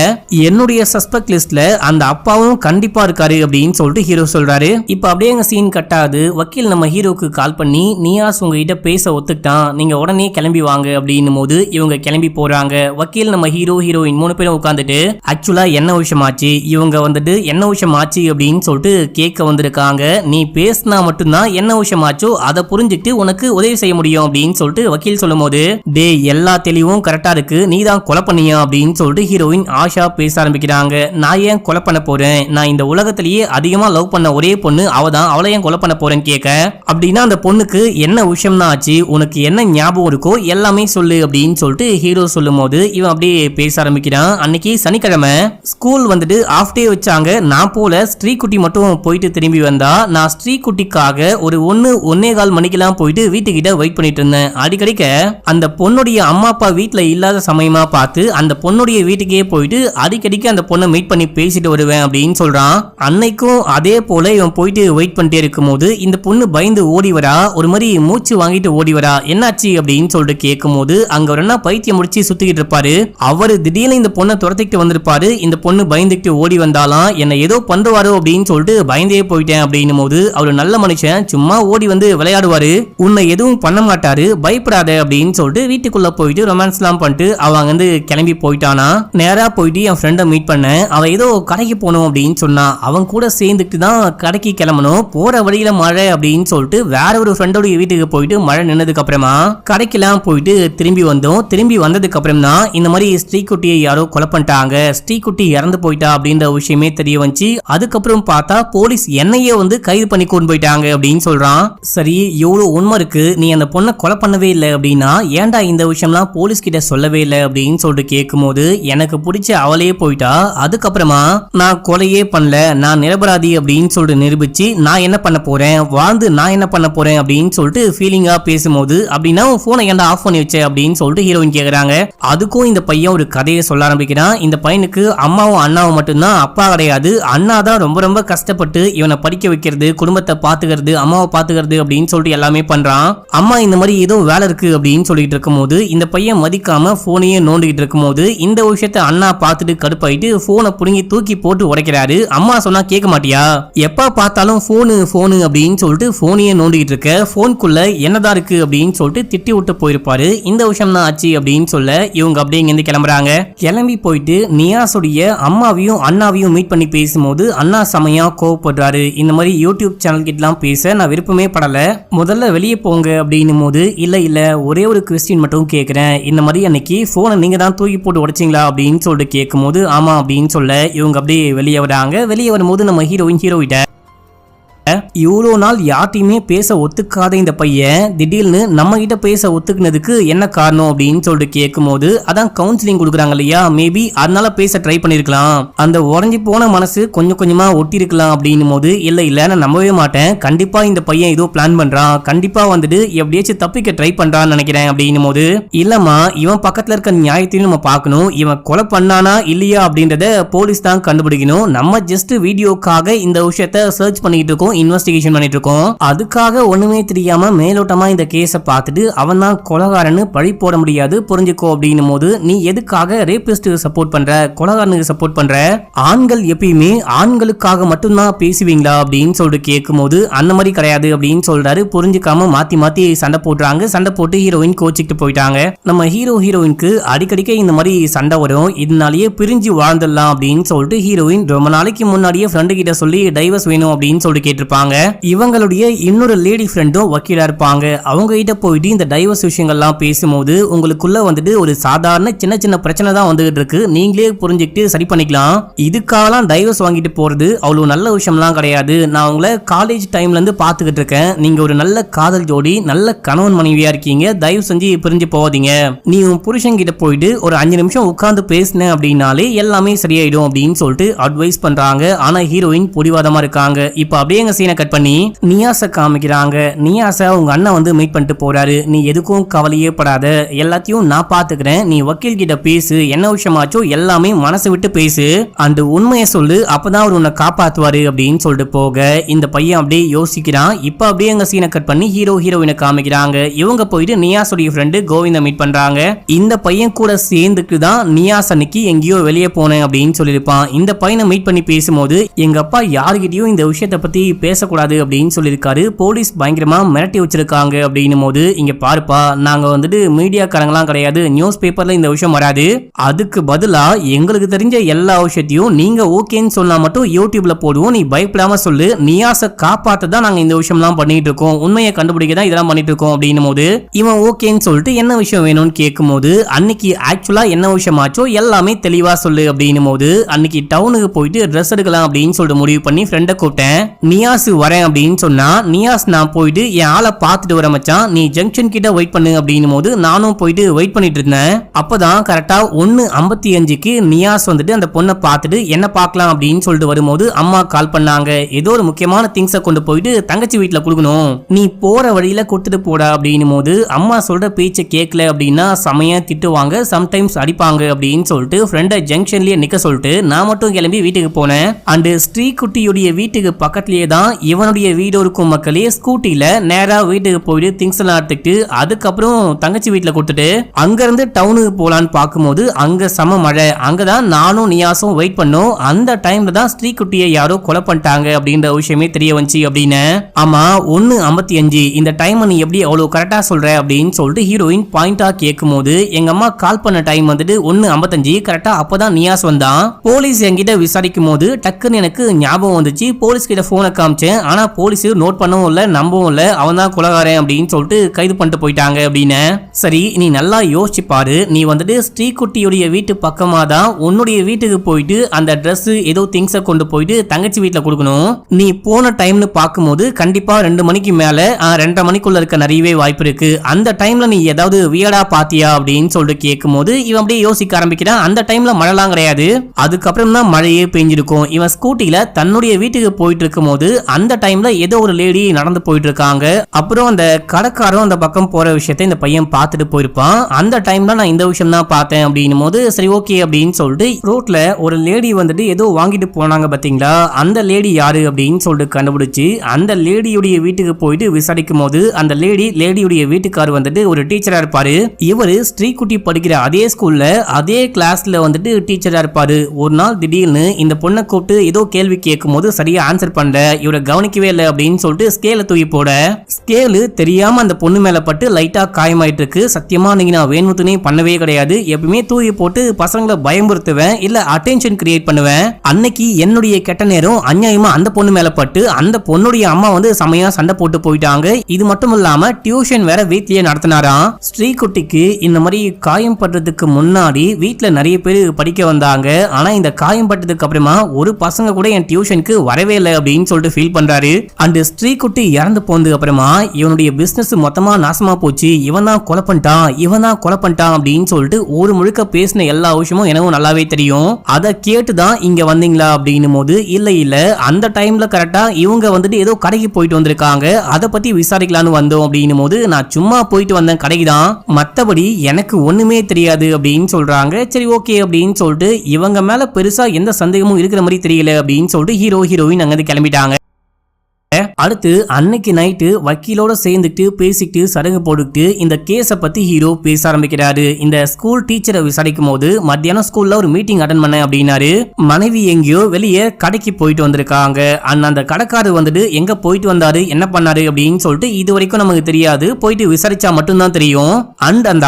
என்னுடைய சஸ்பெக்ட் லிஸ்ட்ல அந்த அப்பாவும் கண்டிப்பா இருக்காரு அப்படின்னு சொல்லிட்டு ஹீரோ சொல்றாரு. இப்ப அப்படியே எங்க சீன் கட்டாது. வக்கீல் நம்ம ஹீரோக்கு கால் பண்ணி நியாஸ் உங்ககிட்ட பேச ஒத்துக்கிட்டான், நீங்க உடனே கிளம்பி வாங்க அப்படின்னும் போது இவங்க கிளம்பி போறாங்க. வக்கீல் நம்ம ஹீரோயின் 3 பேரும் உட்காந்துட்டு ஆக்சுவலா என்ன விஷயமாச்சு, இவங்க வந்துட்டு என்ன விஷயமாச்சு அப்படின்னு சொல்லிட்டு கேட்க வந்திருக்காங்க. நீ பேசினா மட்டும்தான் என்ன விஷயமாச்சோ அதை புரிஞ்சுட்டு உனக்கு உதவி செய்ய முடியும் அப்படின்னு சொல்லிட்டு வக்கீல் சொல்லும் போது டே எல்லா தெளிவும் கரெக்டா இருக்கு, நீ தான் கொலை பண்ணியா அப்படின்னு சொல்லிட்டு ஹீரோயின் ஆஷா பேச ஆரம்பிக்கிறாங்க. நான் ஏன் கொலை பண்ண போறேன், நான் இந்த உலகத்திலேயே அதிகமா லவ் பண்ண ஒரே பொண்ணு அவதான், அவளை ஏன் கொலை பண்ண போறேன்னு கேட்க அப்படின்னா அந்த பொண்ணுக்கு என்ன விஷயம்னா ஆச்சு, உனக்கு என்ன ஞாபகம் இருக்கோ எல்லாமே சொல்லு அப்படின்னு சொல்லிட்டு ஹீரோ சொல்லும் போது இவன் அப்படியே பேச ஆரம்பிக்கிறான். அன்னைக்கு சனிக்கிழமை ஸ்கூல் வந்துட்டு ஆஃப் டே வச்சாங்க, நான் போல ஸ்ரீகுட்டி மட்டும் போயிட்டு திரும்பி வந்தா, நான் ஸ்ரீகுட்டிக்காக ஒரு 1-1:15 மணிக்கெல்லாம் போயிட்டு வீட்டுக்கிட்ட வெயிட் பண்ணிட்டு இருந்தேன். அடிக்கடிக்க அந்த பொண்ணுடைய அம்மா அப்பா வீட்டுல இல்லாத சமயமா பார்த்து அந்த பொண்ணுடைய வீட்டுக்கே போயிட்டு அடிக்கடிக்கு அந்த பொண்ணை மீட் பண்ணி பேசிட்டு வருவேன் அப்படின்னு சொல்றான். அன்னைக்கும் அதே போல இவன் போயிட்டு வெயிட் பண்ணிட்டே இருக்கும் போது இந்த பொண்ணு பயந்து ஓடி வரா, ஒரு மாதிரி மூச்சு வாங்கிட்டு ஓடி வரா. என்னாச்சு அப்படின்னு சொல்லிட்டு கேட்கும் போது அங்க ஒரு பைத்தியம் முடிச்சு சுத்திக்கிட்டு இருப்பாரு. அவரு திடீர்னு இந்த பொண்ணை துரத்திக்கிட்டு வந்திருப்பாரு. இந்த பொண்ணு பயந்துட்டு ஓடி வந்தாலாம், என்ன ஏதோ பண்றவாரோ அப்படின்னு சொல்லிட்டு பயந்தே போயிட்டேன் அப்படின்னும் போது அவரு நல்ல மனுஷன், சும்மா ஓடி வந்து விளையாடுவாரு, உன்னை எதுவும் பண்ண மாட்டாரு, பயப்படாத அப்படின்னு சொல்லிட்டு வீட்டுக்குள்ள போயிட்டு ரொமான்ஸ் எல்லாம் பண்ணிட்டு அவங்க வந்து கிளம்பி போயிட்டானா. நேரா போயிட்டு என் ஃப்ரெண்டை மீட் பண்ண, அவ ஏதோ கடைக்கு போகணும் அப்படின்னு சொன்னா. அவன் கூட சேர்ந்துட்டு தான் கடைக்கு கிளம்பணும். போற வழியில மழை அப்படின்னு சொல்லிட்டு வேற ஒரு ஃப்ரெண்டோட வீட்டுக்கு போயிட்டு மழை நின்னதுக்கு அப்புறமா கடைக்கெல்லாம் போயிட்டு திரும்பி வந்தோம். திரும்பி வந்ததுக்கு அப்புறம் தான் இந்த மாதிரி ஸ்ரீகுட்டியை யாரோ கொலை பண்ணிட்டாங்க, ஸ்ரீகுட்டி இறந்து போயிட்டா அப்படின்ற விஷயமே தெரிய வந்துச்சு. அதுக்கப்புறம் பார்த்தா போலீஸ் என்னையே வந்து கைது பண்ணி கொண்டு போயிட்டாங்க அப்படின்னு சொல்றான். சரி, எவ்வளவு உண்மை இருக்கு, நீ அந்த பொண்ணை கொலை பண்ணவே இல்லை அப்படின்னா ஏன்டா இந்த விஷயம்லாம் போலீஸ் கிட்ட சொல்லவே இல்லை அப்படின்னு சொல்லிட்டு கேட்கும் போது, எனக்கு பிடிச்ச அவளையே போயிட்டா, அதுக்கப்புறமா நான் கொலையே பண்ணல, நான் நிரபராதி அப்படின்னு சொல்லிட்டு நிரூபிச்சு நான் என்ன பண்ண போறேன், வாழ்ந்து நான் என்ன பண்ண போறேன் அப்படின்னு சொல்லிட்டு ஃபீலிங்கா பேசும்போது, அப்படின்னா போனை ஏன்டா ஆஃப் பண்ணி வச்ச அப்படின்னு சொல்லிட்டு ஹீரோயின் கேக்குறாங்க. அதுக்கும் இந்த பையன் ஒரு கதையை சொல்ல ஆரம்பிக்கிறான். இந்த பையனுக்கு அம்மாவும் அண்ணாவும் மட்டும்தான், அப்பா கிடையாது. அண்ணா தான் ரொம்ப ரொம்ப கஷ்டப்பட்டு இவனை படிக்க வைக்கிறது, குடும்பத்தை பாத்துக்கிறது, அம்மாவை பாத்துக்கிறது அப்படின்னு சொல்லிட்டு எல்லாமே பண்றான். அம்மா இந்த மாதிரி ஏதோ வேலை இருக்கு அப்படின்னு சொல்லிட்டு இருக்கும் போது இந்த பையன் மதிக்காம போனையே நோண்டிட்டு இருக்கும் போது இந்த விஷயத்த அண்ணா பார்த்துட்டு கடுப்பாயிட்டு போனை புடுங்கி தூக்கி போட்டு உடைக்கிறாரு. அம்மா சொன்னா கேட்க மாட்டியா, எப்ப பார்த்தாலும் போனு போனு அப்படின்னு சொல்லிட்டு போனையே நோண்டிட்டு இருக்க, போனுக்குள்ள என்னதான் இருக்கு அப்படின்னு சொல்லிட்டு திட்டி விட்டு போயிருப்பாரு. இந்த விஷயம் தான் ஆச்சு அப்படின்னு சொல்ல இவங்க அப்படியே இங்கிருந்து கிளம்புறாங்க. கிளம்பி போயிட்டு நியாஸுடைய அம்மாவையும் அண்ணாவையும் மீட் பண்ணி பேசும்போது அண்ணா செமையா கோவப்படுறாரு. இந்த மாதிரி யூடியூப் சேனல் கிட்டலாம் பேச நான் விருப்பமே படல, முதல்ல வெளியே போங்க அப்படின்னும் போது இல்ல ஒரே ஒரு கொஸ்டின் மட்டும் கேட்கிறேன், இந்த மாதிரி அன்னைக்கு போனை நீங்க தான் தூக்கி போட்டு உடைச்சிங்களா அப்படின்னு சொல்லிட்டு கேட்கும் போது ஆமா அப்படின்னு சொல்ல இவங்க அப்படியே வெளியே வராங்க. வெளியே வரும்போது நம்ம ஹீரோயிட்ட இவ்வளோ நாள் யார்ட்டையுமே பேச ஒத்துக்காத இந்த பையன் திடீர்னு நம்ம கிட்ட பேச ஒத்துக்குனதுக்கு என்ன காரணம் அப்படின்னு சொல்லிட்டு கேட்கும் போது, அதான் கவுன்சிலிங் கொடுக்குறாங்க இல்லையா, மேபி அதனால பேச ட்ரை பண்ணிருக்கலாம், அந்த உடஞ்சி போன மனசு கொஞ்சம் கொஞ்சமா ஒட்டி இருக்கலாம் அப்படின்னும் போது இல்ல நான் நம்பவே மாட்டேன், கண்டிப்பா இந்த பையன் ஏதோ பிளான் பண்றான், கண்டிப்பா வந்துட்டு எப்படியாச்சும் தப்பிக்க ட்ரை பண்றான்னு நினைக்கிறேன் அப்படின்னும் போது இல்லம்மா, இவன் பக்கத்துல இருக்க நியாயத்தையும் நம்ம பார்க்கணும், இவன் கொலை பண்ணானா இல்லையா அப்படின்றத போலீஸ் தான் கண்டுபிடிக்கணும், நம்ம ஜஸ்ட் வீடியோக்காக இந்த விஷயத்த சர்ச் பண்ணிட்டு இருக்கோம், இன்வெஸ்டிகேஷன் பண்ணிட்டு இருக்கோம், அதுக்காக ஒண்ணுமே தெரியாம மேலோட்டமா இந்த கேஸ பார்த்துட்டு அவன் தான் கொலைகாரன்னு பழி போட முடியாது புரிஞ்சுக்கோ அப்படின்னும் போது, நீ எதுக்காக ரேபிஸ்ட் சப்போர்ட் பண்ற, கொலைகாரனுக்கு சப்போர்ட் பண்ற, ஆண்கள் எப்பயுமே ஆண்களுக்காக மட்டும்தான் பேசுவீங்களா அப்படின்னு சொல்லிட்டு கேட்கும் போது அந்த மாதிரி கிடையாது அப்படின்னு சொல்றாரு. புரிஞ்சுக்காம மாத்தி மாத்தி சண்டை போடுறாங்க. சண்டை போட்டு ஹீரோயின் கோச்சிக்கிட்டு போயிட்டாங்க. நம்ம ஹீரோயினுக்கு அடிக்கடிக்க இந்த மாதிரி சண்டை வரும், இதனாலேயே பிரிஞ்சு வாழ்ந்துடலாம் அப்படின்னு சொல்லிட்டு ஹீரோயின் ரொம்ப நாளைக்கு முன்னாடியே ஃப்ரெண்டு கிட்ட சொல்லி டைவர்ஸ் வேணும் அப்படின்னு சொல்லிட்டு கேட்டிருப்பாங்க. இவங்களுடைய இன்னொரு லேடி ஃப்ரெண்டும் வக்கீலா இருப்பாங்க. அவங்க கிட்ட போயிட்டு இந்த டைவர்ஸ் விஷயங்கள்லாம் பேசும்போது உங்களுக்குள்ள வந்துட்டு ஒரு சாதாரண சின்ன சின்ன பிரச்சனை தான் வந்துகிட்டு இருக்கு, நீங்களே புரிஞ்சுக்கிட்டு சரி பண்ணிக்கலாம், இதுக்காகலாம் டைவர்ஸ் வாங்கிட்டு போறது அவ்வளவு நல்ல விஷயம்லாம் கிடையாது, நான் உங்களை காலேஜ் டைம்ல இருந்து பாத்துக்கிட்டு இருக்கேன், நீங்க ஒரு நல்ல காதல் ஜோடி, நல்ல கணவன் மனைவியா இருக்கீங்க, தயவு செஞ்சு பிரிஞ்சு போவாதீங்க, நீ உன் புருஷன் கிட்ட போயிட்டு ஒரு 5 நிமிஷம் உட்கார்ந்து பேசின அப்படின்னாலே எல்லாமே சரியாயிடும் அப்படின்னு சொல்லிட்டு அட்வைஸ் பண்றாங்க. ஆனா ஹீரோயின் பிடிவாதமா இருக்காங்க. இப்ப அப்படியே சீனை கட் பண்ணி நியாஸ காமிக்கிறாங்க. நியாஸ உங்க அண்ணன் வந்து மீட் பண்ணிட்டு போறாரு, நீ எதுக்கும் கவலையே படாத, எல்லாத்தையும் நான் பாத்துக்கிறேன், நீ வக்கீல் கிட்ட பேசு, என்ன விஷயமாச்சோ எல்லாமே மனசு விட்டு பேசு, அந்த உண்மையை சொல்லு, அப்பதான் அவர் உன்னை காப்பாத்துவாரு அப்படின்னு சொல்லிட்டு போக இந்த பையன் அப்படியே யோசிக்கிறான். இப்ப அப்படியே எங்க சீனை கட் பண்ணி ஹீரோயினை காமிக்கிறாங்க. இவங்க போயிட்டு நியாஸுடைய ஃப்ரெண்டு கோவிந்த மீட் பண்றாங்க. இந்த பையன் கூட சேர்ந்துட்டு தான் நியாஸ் அன்னைக்கு எங்கேயோ வெளியே போனேன் அப்படின்னு சொல்லியிருப்பான். இந்த பையனை மீட் பண்ணி பேசும்போது எங்க அப்பா யாருகிட்டயும் இந்த விஷயத்தை பத்தி பேசக்கூடாது அப்படின்னு சொல்லியிருக்காரு, போலீஸ் பயங்கரமா மிரட்டி வச்சிருக்காங்க அப்படின்னும் போது இங்க பாருப்பா, நாங்க வந்துட்டு மீடியாக்காரங்களாம் கிடையாது, நியூஸ் பேப்பர்ல இந்த விஷயம் வராது, அதுக்கு பதிலா எங்களுக்கு தெரிஞ்ச எல்லா விஷயத்தையும் நீங்க ஓகேன்னு சொன்னா மட்டும் யூடியூப்ல போடுவோம், நீ பயப்படாம சொல்லு, நியாஸ காப்பாத்த தான் நாங்க இந்த விஷயம்லாம் பண்ணிட்டு இருக்கோம், உண்மையை கண்டுபிடிக்க தான் இதெல்லாம் பண்ணிட்டு இருக்கோம் அப்படின்னும் போது இவன் ஓகேன்னு சொல்லிட்டு என்ன விஷயம் வேணும்னு கேட்கும் போது அன்னைக்கு ஆக்சுவலா என்ன விஷயமாச்சோ எல்லாமே தெளிவா சொல்லு அப்படின்னும் போது அன்னைக்கு டவுனுக்கு போயிட்டு ட்ரெஸ் எடுக்கலாம் அப்படின்னு சொல்லிட்டு முடிவு பண்ணி ஃப்ரெண்டை கூப்பிட்டேன், நியாஸ் வரேன் அப்படின்னு சொன்னா, நியாஸ் நான் போயிட்டு என் ஆளை பார்த்துட்டு வர மச்சான், நீ ஜங்ஷன் கிட்ட வெயிட் பண்ணு அப்படின்னும் போது நானும் போயிட்டு வெயிட் பண்ணிட்டு இருந்தேன். அப்பதான் கரெக்டா 1:55க்கு நியாஸ் வந்துட்டு அந்த பொண்ணை பார்த்துட்டு என்ன பார்க்கலாம் அப்படின்னு சொல்லிட்டு வரும்போது அம்மா கால் பண்ணாங்க, ஏதோ ஒரு முக்கியமான திங்ஸை கொண்டு போயிட்டு தங்கச்சி வீட்டுல கொடுக்கணும், நீ போற வழியில கொடுத்துட்டு போடா அப்படின்னும் போது அம்மா சொல்ற பேச்சை கேட்கல அப்படின்னா செமையா திட்டுவாங்க, சம்டைம்ஸ் அடிப்பாங்க அப்படின்னு சொல்லிட்டு ஃப்ரெண்டை ஜங்ஷன்லயே நிக்க சொல்லிட்டு நான் மட்டும் கிளம்பி வீட்டுக்கு போனேன். அண்ட் ஸ்ரீகுட்டியுடைய வீட்டுக்கு பக்கத்திலேயே தான் இவனுடைய வீடு இருக்கும் மக்களே ஸ்கூட்டில நேரா வீட்டுக்கு போயிட்டு திங்ஸ் எல்லாம் எடுத்துக்கிட்டு அதுக்கப்புறம் தங்கச்சி வீட்டுல கொடுத்துட்டு அங்க இருந்து டவுனுக்கு போலான்னு பார்க்கும்போது அங்க சம மழை. அங்கதான் நானும் நியாசும் வெயிட் பண்ணோம். அந்த டைம்ல தான் ஸ்ரீகுட்டியை யாரோ கொலை பண்ணிட்டாங்க அப்படின்ற விஷயமே தெரிய வந்துச்சு அப்படின்னு. ஆமா 1:55 இந்த டைம் நீ எப்படி அவ்வளவு கரெக்டா சொல்ற அப்படின்னு சொல்லிட்டு ஹீரோயின் பாயிண்டா கேட்கும் போது எங்க அம்மா கால் பண்ண டைம் வந்துட்டு 1:55 கரெக்டா. அப்பதான் நியாஸ் வந்தான். போலீஸ் என்கிட்ட விசாரிக்கும் போது டக்குன்னு எனக்கு ஞாபகம் வந்துச்சு. போலீஸ் கிட்ட போனை காமிச்சேன். ஆனா போலீஸ் நோட் பண்ணவும் இல்ல நம்பவும் இல்ல. அவன் தான் கொலைகாரன் அப்படின்னு சொல்லிட்டு கைது பண்ணிட்டு போயிட்டாங்க அப்படின்னு. சரி நீ நல்லா யோசிச்சு பாரு. நீ வந்துட்டு ஸ்ரீகுட்டியுடைய வீட்டு பக்கமா தான் உன்னுடைய வீட்டுக்கு போயிட்டு அந்த ட்ரெஸ் ஏதோ திங்ஸை கொண்டு போயிட்டு தங்கச்சி வீட்டுல கொடுக்கணும். நீ போன டைம்னு பார்க்கும்போது கண்டிப்பா 2 மணிக்கு மேல 2:30 மணிக்குள்ள இருக்க நிறையவே வாய்ப்பு இருக்கு. அந்த டைம்ல நீ ஏதாவது வியடா பாத்தியா அப்படின்னு சொல்லிட்டு கேட்கும் போது இவன் அப்படியே யோசிக்க ஆரம்பிக்கிறான். அந்த டைம்ல மழைலாம் கிடையாது. அதுக்கப்புறம் தான் மழையே பெஞ்சிருக்கும். இவன் ஸ்கூட்டில தன்னுடைய வீட்டுக்கு போயிட்டு இருக்கும் போது அந்த டைம்ல ஏதோ ஒரு லேடி நடந்து போயிட்டு இருக்காங்க. அப்புறம் அந்த கடைக்காரரும் அந்த பக்கம் போற விஷயத்தை இந்த பையன் பார்த்துட்டு போயிருப்பான். அந்த டைம்ல நான் இந்த விஷயம் தான் பார்த்தேன் அப்படின்னும் போது சரி ஓகே அப்படின்னு சொல்லிட்டு ரோட்ல ஒரு லேடி வந்துட்டு ஏதோ வாங்கிட்டு போனாங்க பாத்தீங்களா, அந்த லேடி யாரு அப்படின்னு சொல்லிட்டு கண்டுபிடிச்சு அந்த லேடியுடைய வீட்டுக்கு போயிட்டு விசாரிக்கும் போது அந்த லேடியுடைய வீட்டுக்காரர் வந்துட்டு ஒரு டீச்சரா இருப்பாரு. இவரு ஸ்ரீகுட்டி படிக்கிற அதே ஸ்கூல்ல அதே கிளாஸ்ல வந்துட்டு டீச்சரா இருப்பாரு. ஒரு நாள் திடீர்னு இந்த பொண்ணை கூப்பிட்டு ஏதோ கேள்வி கேட்கும் போது சரியா ஆன்சர் பண்ணல, இவரை கவனிக்கவே இல்லை அப்படின்னு சொல்லிட்டு ஸ்கேல தூக்கி போட ஸ்கேலு தெரியாம அந்த பொண்ணு மேல பட்டு லைட்டா காயமாயிட்டு இருக்கு. சத்தியமா நீங்க நான் வேணுத்துனே பண்ணவே கிடையாது. எப்பவுமே தூக்கி போட்டு பசங்களை பயமுறுத்துவேன் இல்ல அட்டென்ஷன் கிரியேட் பண்ணுவேன். அன்னைக்கு என்னுடைய கெட்ட நேரம் அநியாயமா அந்த பொண்ணு மேல பட்டு அந்த பொண்ணுடைய அம்மா வந்து செமையா சண்டை போட்டு போயிட்டாங்க. இது மட்டும் இல்லாம டியூஷன் வேற வீட்லயே நடத்தினாராம். ஸ்ரீகுட்டிக்கு இந்த மாதிரி காயம் படுறதுக்கு முன்னாடி வீட்டுல நிறைய பேர் படிக்க வந்தாங்க. ஆனா இந்த காயம் பட்டதுக்கு அப்புறமா ஒரு பசங்க கூட என் டியூஷனுக்கு வரவே இல்லை அப்படின்னு சொல்லிட்டு ஃபீல் பண்றாரு. அண்ட் ஸ்ரீகுட்டி இறந்து போனதுக்கு அப்புறமா இவனுடைய பிசினஸ் மொத்தமா நாசமா போச்சு. இவன் தான் கொலை பண்ணிட்டான் அப்படின்னு சொல்லிட்டு ஒரு முழுக்க பேசின எல்லா விஷயமும் எனக்கும் நல்லாவே தெரியும். அதை கேட்டுதான் இங்க வந்தீங்களா அப்படின்னும் போது இல்ல அந்த டைம்ல கரெக்டா இவங்க வந்துட்டு ஏதோ கடைக்கு போயிட்டு வந்திருக்காங்க. அதை பத்தி விசாரிக்கலான்னு வந்தோம் அப்படின்னும் போது நான் சும்மா போயிட்டு வந்தேன் கடைக்கு தான், மத்தபடி எனக்கு ஒண்ணுமே தெரியாது அப்படின்னு சொல்றாங்க. சரி ஓகே அப்படின்னு சொல்லிட்டு இவங்க மேல பெருசா எந்த சந்தேகமும் இருக்கிற மாதிரி தெரியல அப்படின்னு சொல்லிட்டு ஹீரோயின் அங்கிருந்து கிளம்பிட்டாங்க. அடுத்து அன்னைக்கு நைட்டு வக்கீலோட சேர்ந்துட்டு பேசிட்டு சடங்கு போட்டுக்கிட்டு இந்த கேஸை பத்தி ஹீரோ பேச ஆரம்பிக்கிறாரு. இந்த ஸ்கூல் டீச்சரை விசாரிக்கும் போது மத்தியானம் ஸ்கூல்ல ஒரு மீட்டிங் அட்டன் பண்ண அப்படின்னாரு. மனைவி எங்கேயோ வெளியே கடைக்கு போயிட்டு வந்திருக்காங்க. அந்த கடைக்காரர் வந்துட்டு எங்க போயிட்டு வந்தாரு என்ன பண்ணாரு அப்படின்னு சொல்லிட்டு இது வரைக்கும் நமக்கு தெரியாது. போயிட்டு விசாரிச்சா மட்டும்தான் தெரியும். அண்ட் அந்த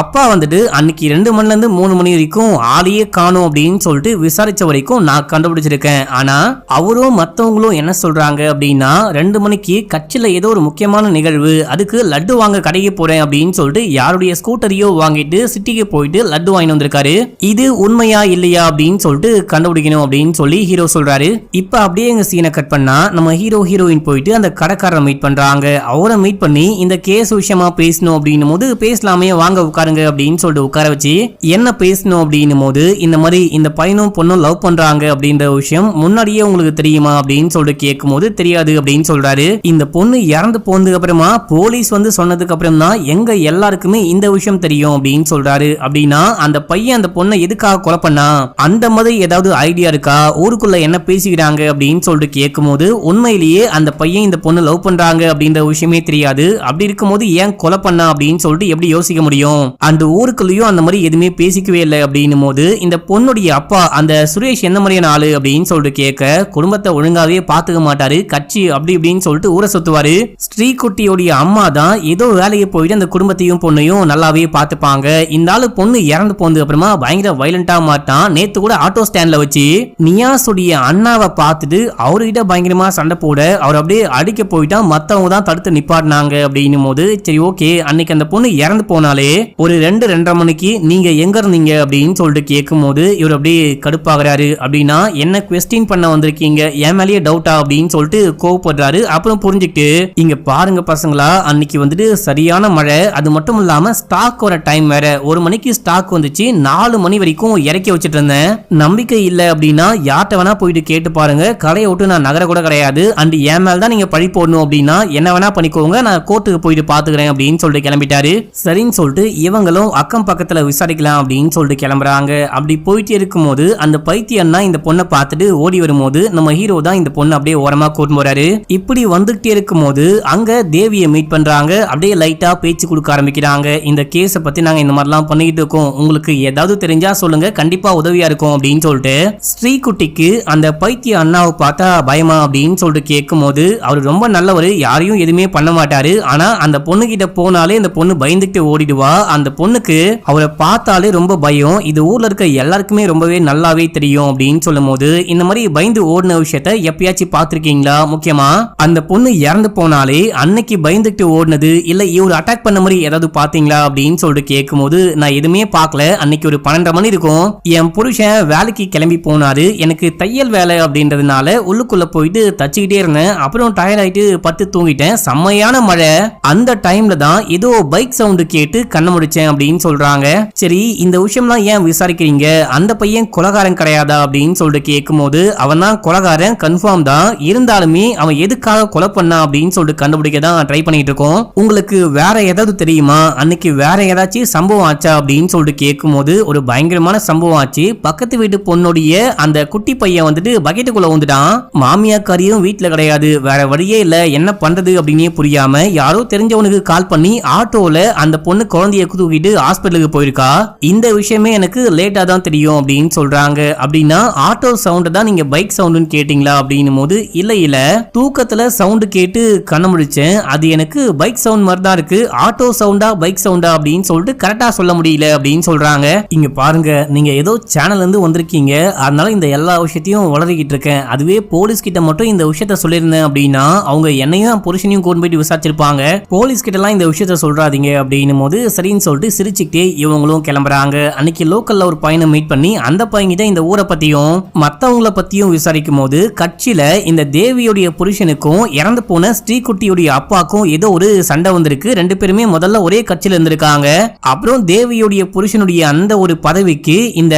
அப்பா வந்துட்டு அன்னைக்கு 2 மணில இருந்து 3 மணி வரைக்கும் ஆளையே காணும் அப்படின்னு சொல்லிட்டு விசாரிச்ச வரைக்கும் நான் கண்டுபிடிச்சிருக்கேன். ஆனா அவரும் மத்தவங்களும் என்ன சொல்றாங்க அப்படின்னா 2 மணிக்கு கட்சியில ஏதோ ஒரு முக்கியமான நிகழ்வு, அதுக்கு லட்டு வாங்க கடைக்கு போறேன் அப்படின்னு சொல்லிட்டு யாருடைய ஸ்கூட்டரையோ வாங்கிட்டு சிட்டிக்கு போயிட்டு லட்டு வாங்கி வந்திருக்காரு. இது உண்மையா இல்லையா அப்படின்னு சொல்லிட்டு கண்டுபிடிக்கணும் அப்படின்னு சொல்லி ஹீரோ சொல்றாரு. இப்ப அப்படியே எங்க சீனை கட் பண்ணா நம்ம ஹீரோயின் போயிட்டு அந்த கடைக்காரரை மீட் பண்றாங்க. அவரை மீட் பண்ணி இந்த கேஸ் விஷயமா பேசணும் அப்படின்னும் போது பேசலாமே வாங்க உட்காருங்க அப்படின்னு சொல்லிட்டு உட்கார வச்சு என்ன பேசணும் அப்படின்னும் போது இந்த மாதிரி இந்த பையனும் பொண்ணும் லவ் பண்றாங்க அப்படின்ற விஷயம் முன்னாடியே உங்களுக்கு தெரியுமா அப்படின்னு சொல்லிட்டு கேட்கும் போது தெரியாது அப்படின்னு சொல்றாரு. இந்த பொண்ணு இறந்து போனதுக்கு அப்புறமா போலீஸ் வந்து சொன்னதுக்கு அப்புறம் தான் எங்க எல்லாருக்குமே இந்த விஷயம் தெரியும் அப்படின்னு சொல்றாரு. அப்படின்னா அந்த பையன் அந்த பொண்ணை எதுக்காக கொலை பண்ணா அந்த மாதிரி ஏதாவது ஐடியா இருக்கா, ஊருக்குள்ள என்ன பேசிக்கிறாங்க அப்படின்னு சொல்லிட்டு கேட்கும் போது உண்மையிலேயே அந்த பையன் இந்த பொண்ணு லவ் பண்றாங்க அப்படின்ற விஷயமே தெரியாது. அப்படி இருக்கும்போது ஏன் கொலை பண்ணா அப்படின்னு சொல்லிட்டு எப்படி யோசிக்க முடியும். அந்த ஊருக்குள்ளயும் அந்த மாதிரி எதுவுமே பேசிக்கவே இல்லை அப்படின்னும் போது இந்த பொண்ணுடைய அப்பா அந்த சுரேஷ் என்ன மாதிரியான ஆளு அப்படின்னு சொல்லிட்டு கேட்க குடும்பத்தை ஒழுங்காவே பாத்துக்க மாட்டாரு, கட்சி அப்படி இப்படின்னு சொல்லிட்டு ஊரை சுத்துவாரு. ஸ்ரீகுட்டியோடைய அம்மா தான் ஏதோ வேலையை போயிட்டு அந்த குடும்பத்தையும் பொண்ணையும் நல்லாவே பாத்துப்பாங்க. இந்த ஆளு பொண்ணு இறந்து போனதுக்கு அப்புறமா பயங்கர வயலண்டா மாட்டான். நேத்து கூட ஆட்டோ ஸ்டாண்ட்ல வச்சு நியாசுடைய அண்ணாவை பார்த்துட்டு அவர்கிட்ட பயங்கரமா சண்டை போட அவர் அப்படியே அடிக்க போயிட்டா, மத்தவங்க தான் தடுத்து நிப்பாட்டினாங்க அப்படின்னும் போது சரி ஓகே அன்னைக்கு அந்த பொண்ணு இறந்து போனாலே ஒரு 2-2:30 மணிக்கு நீங்க எங்க இருந்தீங்க அப்படின்னு சொல்லிட்டு கேட்கும் போது இவர் அப்படியே கடுப்பாகிறாரு. அப்படின்னா என்ன குவெஸ்டின் பண்ண வந்திருக்கீங்க, என் மேலேயே டவுட்டா அப்படின்னு சொல்லிட்டு கோவப்படுறாரு. அப்புறம் புரிஞ்சுக்கிட்டு இங்க பாருங்க பசங்களா, அன்னைக்கு வந்துட்டு சரியான மழை, அது மட்டும் இல்லாம ஸ்டாக் வர டைம் வேற, 1 மணிக்கு ஸ்டாக் வந்துச்சு, 4 மணி வரைக்கும் இறக்கி வச்சுட்டு இருந்தேன். நம்பிக்கை இல்ல அப்படின்னா யார்கிட்ட வேணா போயிட்டு கேட்டு பாருங்க, கடையை விட்டு நான் நகர கூட கிடையாது. அண்ட் என் மேல தான் நீங்க பழி போடணும் அப்படின்னா என்ன வேணா பண்ணிக்கோங்க, நான் கோர்ட்டுக்கு போயிட்டு பாத்துக்கிறேன் அப்படின்னு சொல்லிட்டு கிளம்பிட்டாரு. சரின்னு சொல்லிட்டு இவங்களும் அக்கம் பக்கத்துல விசாரிக்கலாம் அப்படின்னு சொல்லிட்டு கிளம்புறாங்க. அப்படி போயிட்டு இருக்கும்போது அந்த பைத்தியன்னா இந்த பொண்ணை பார்த்துட்டு ஓடி வரும்போது நம்ம ஹீரோ தான் இந்த பொண்ணு அப்படியே ஓரமா கூட்டு போறாரு. போயிட்டாரு. இப்படி வந்துகிட்டே இருக்கும்போது அங்க தேவியை மீட் பண்றாங்க. அப்படியே லைட்டா பேச்சு கொடுக்க ஆரம்பிக்கிறாங்க. இந்த கேஸ பத்தி நாங்க இந்த மாதிரிலாம் பண்ணிக்கிட்டு இருக்கோம், உங்களுக்கு ஏதாவது தெரிஞ்சா சொல்லுங்க, கண்டிப்பா உதவியா இருக்கும் அப்படின்னு சொல்லிட்டு ஸ்ரீகுட்டிக்கு அந்த பைத்திய அண்ணாவை பார்த்தா பயமா அப்படின்னு சொல்லிட்டு கேட்கும் போது அவர் ரொம்ப நல்லவர், யாரையும் எதுவுமே பண்ண மாட்டாரு. ஆனா அந்த பொண்ணு கிட்ட போனாலே அந்த பொண்ணு பயந்துட்டு ஓடிடுவா. அந்த பொண்ணுக்கு அவரை பார்த்தாலே ரொம்ப பயம். இது ஊர்ல இருக்க எல்லாருக்குமே ரொம்பவே நல்லாவே தெரியும் அப்படின்னு சொல்லும் போது இந்த மாதிரி பயந்து ஓடின விஷயத்த எப்பயாச்சும் பார்த்திருக்கீங்களா? முக்கியமா அந்த பொண்ணு இறந்து போனாலே அன்னைக்கு பயந்துட்டு ஓடினது இல்ல இவரு அட்டாக் பண்ண மாதிரி ஏதாவது பாத்தீங்களா அப்படின்னு சொல்லிட்டு கேட்கும் போது நான் எதுவுமே பார்க்கல. அன்னைக்கு ஒரு 12 மணி இருக்கும். என் புருஷன் வேலைக்கு கிளம்பி போனாரு. எனக்கு தையல் வேலை அப்படின்றதுனால உள்ளுக்குள்ள போயிட்டு தச்சுக்கிட்டே இருந்தேன். அப்புறம் டயர்ட் ஆயிட்டு பத்து தூங்கிட்டேன். செம்மையான மழை. அந்த டைம்ல தான் ஏதோ பைக் சவுண்டு கேட்டு கண்ண முடிச்சேன் அப்படின்னு சொல்றாங்க. சரி, இந்த விஷயம்லாம் ஏன் விசாரிக்கிறீங்க? அந்த பையன் கொலைகாரன் கிடையாதா அப்படின்னு சொல்லிட்டு கேட்கும் போது அவன் தான் கொலைகாரன் கன்ஃபார்ம் தான், இருந்தாலுமே அவன் எதுக்காக கொலை பண்ணா அப்படின்னு சொல்லிட்டு கண்டுபிடிக்க தான் ட்ரை பண்ணிட்டு இருக்கோம். உங்களுக்கு வேற ஏதாவது தெரியுமா? அன்னைக்கு வேற ஏதாச்சும் சம்பவம் ஆச்சா அப்படின்னு சொல்லிட்டு கேட்கும் போது ஒரு பயங்கரமான சம்பவம் ஆச்சு. பக்கத்து வீட்டு பொண்ணுடைய அந்த குட்டி பையன் வந்துட்டு பக்கெட்டுக்குள்ள வந்துட்டான். மாமியாக்காரியும் வீட்டுல கிடையாது. வேற வழியே இல்ல, என்ன பண்றது அப்படின்னே புரியாம யாரோ தெரிஞ்சவனுக்கு கால் பண்ணி ஆட்டோல அந்த பொண்ணு குழந்தைய தூக்கிட்டு ஹாஸ்பிட்டலுக்கு போயிருக்கா. இந்த விஷயமே எனக்கு லேட்டா தான் தெரியும் அப்படின்னு சொல்றாங்க. அப்படின்னா ஆட்டோ சவுண்ட் தான் நீங்க பைக் சவுண்டுன்னு கேட்டீங்களா அப்படின்னும் போது இல்ல தூக்கத்துல சவுண்டு கேட்டு கண்ண முடிச்சேன், அது எனக்கு பைக் சவுண்ட் மாதிரி தான் இருக்கு, ஆட்டோ சவுண்டா பைக் சவுண்டா அப்படின்னு சொல்லிட்டு கரெக்டா சொல்ல முடியல அப்படின்னு சொல்றாங்க. இங்க பாருங்க, நீங்க ஏதோ சேனல்ல இருந்து வந்திருக்கீங்க, அதனால இந்த எல்லா விஷயத்தையும் வளர்த்திக்கிட்டு இருக்கேன். அதுவே போலீஸ் கிட்ட மட்டும் இந்த விஷயத்த சொல்லியிருந்தேன் அப்படின்னா அவங்க என்னையும் புருஷனையும் கொண்டு போயிட்டு விசாரிச்சிருப்பாங்க. போலீஸ் கிட்ட எல்லாம் இந்த விஷயத்த சொல்றாதீங்க அப்படின்னும் போது சரின்னு சொல்லிட்டு சிரிச்சுக்கிட்டே இவங்களும் கிளம்புறாங்க. அன்னைக்கு லோக்கல்ல ஒரு பையனை மீட் பண்ணி அந்த பையன்கிட்ட இந்த ஊரை பத்தியும் மத்தவங்கள பத்தியும் விசாரிக்கும் போது கட்சியில இந்த தேவியோடைய புருஷனுக்கும் இறந்து போன ஸ்ரீகுட்டியுடைய அப்பாக்கும் ஏதோ ஒரு சண்டை வந்திருக்கு. ரெண்டு பேருமே முதல்ல ஒரே கட்சியில இருந்திருக்காங்க. அப்புறம் தேவியோடைய புருஷனுடைய அந்த ஒரு பதவிக்கு இந்த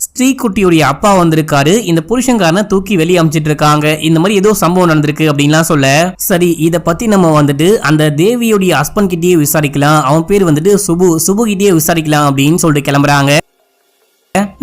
ஸ்ரீகுட்டியுடைய அப்பா வந்திருக்காரு. இந்த புருஷன்காரனை தூக்கி வெளியே அமைச்சிட்டு இருக்காங்க. இந்த மாதிரி ஏதோ சம்பவம் நடந்திருக்கு அப்படின்லாம் சொல்ல சரி இத பத்தி நம்ம வந்துட்டு அந்த தேவியோடைய ஹஸ்பண்ட் கிட்டயே விசாரிக்கலாம், அவன் பேர் வந்துட்டு சுபு கிட்டயே விசாரிக்கலாம் அப்படின்னு சொல்லிட்டு கிளம்புறாங்க.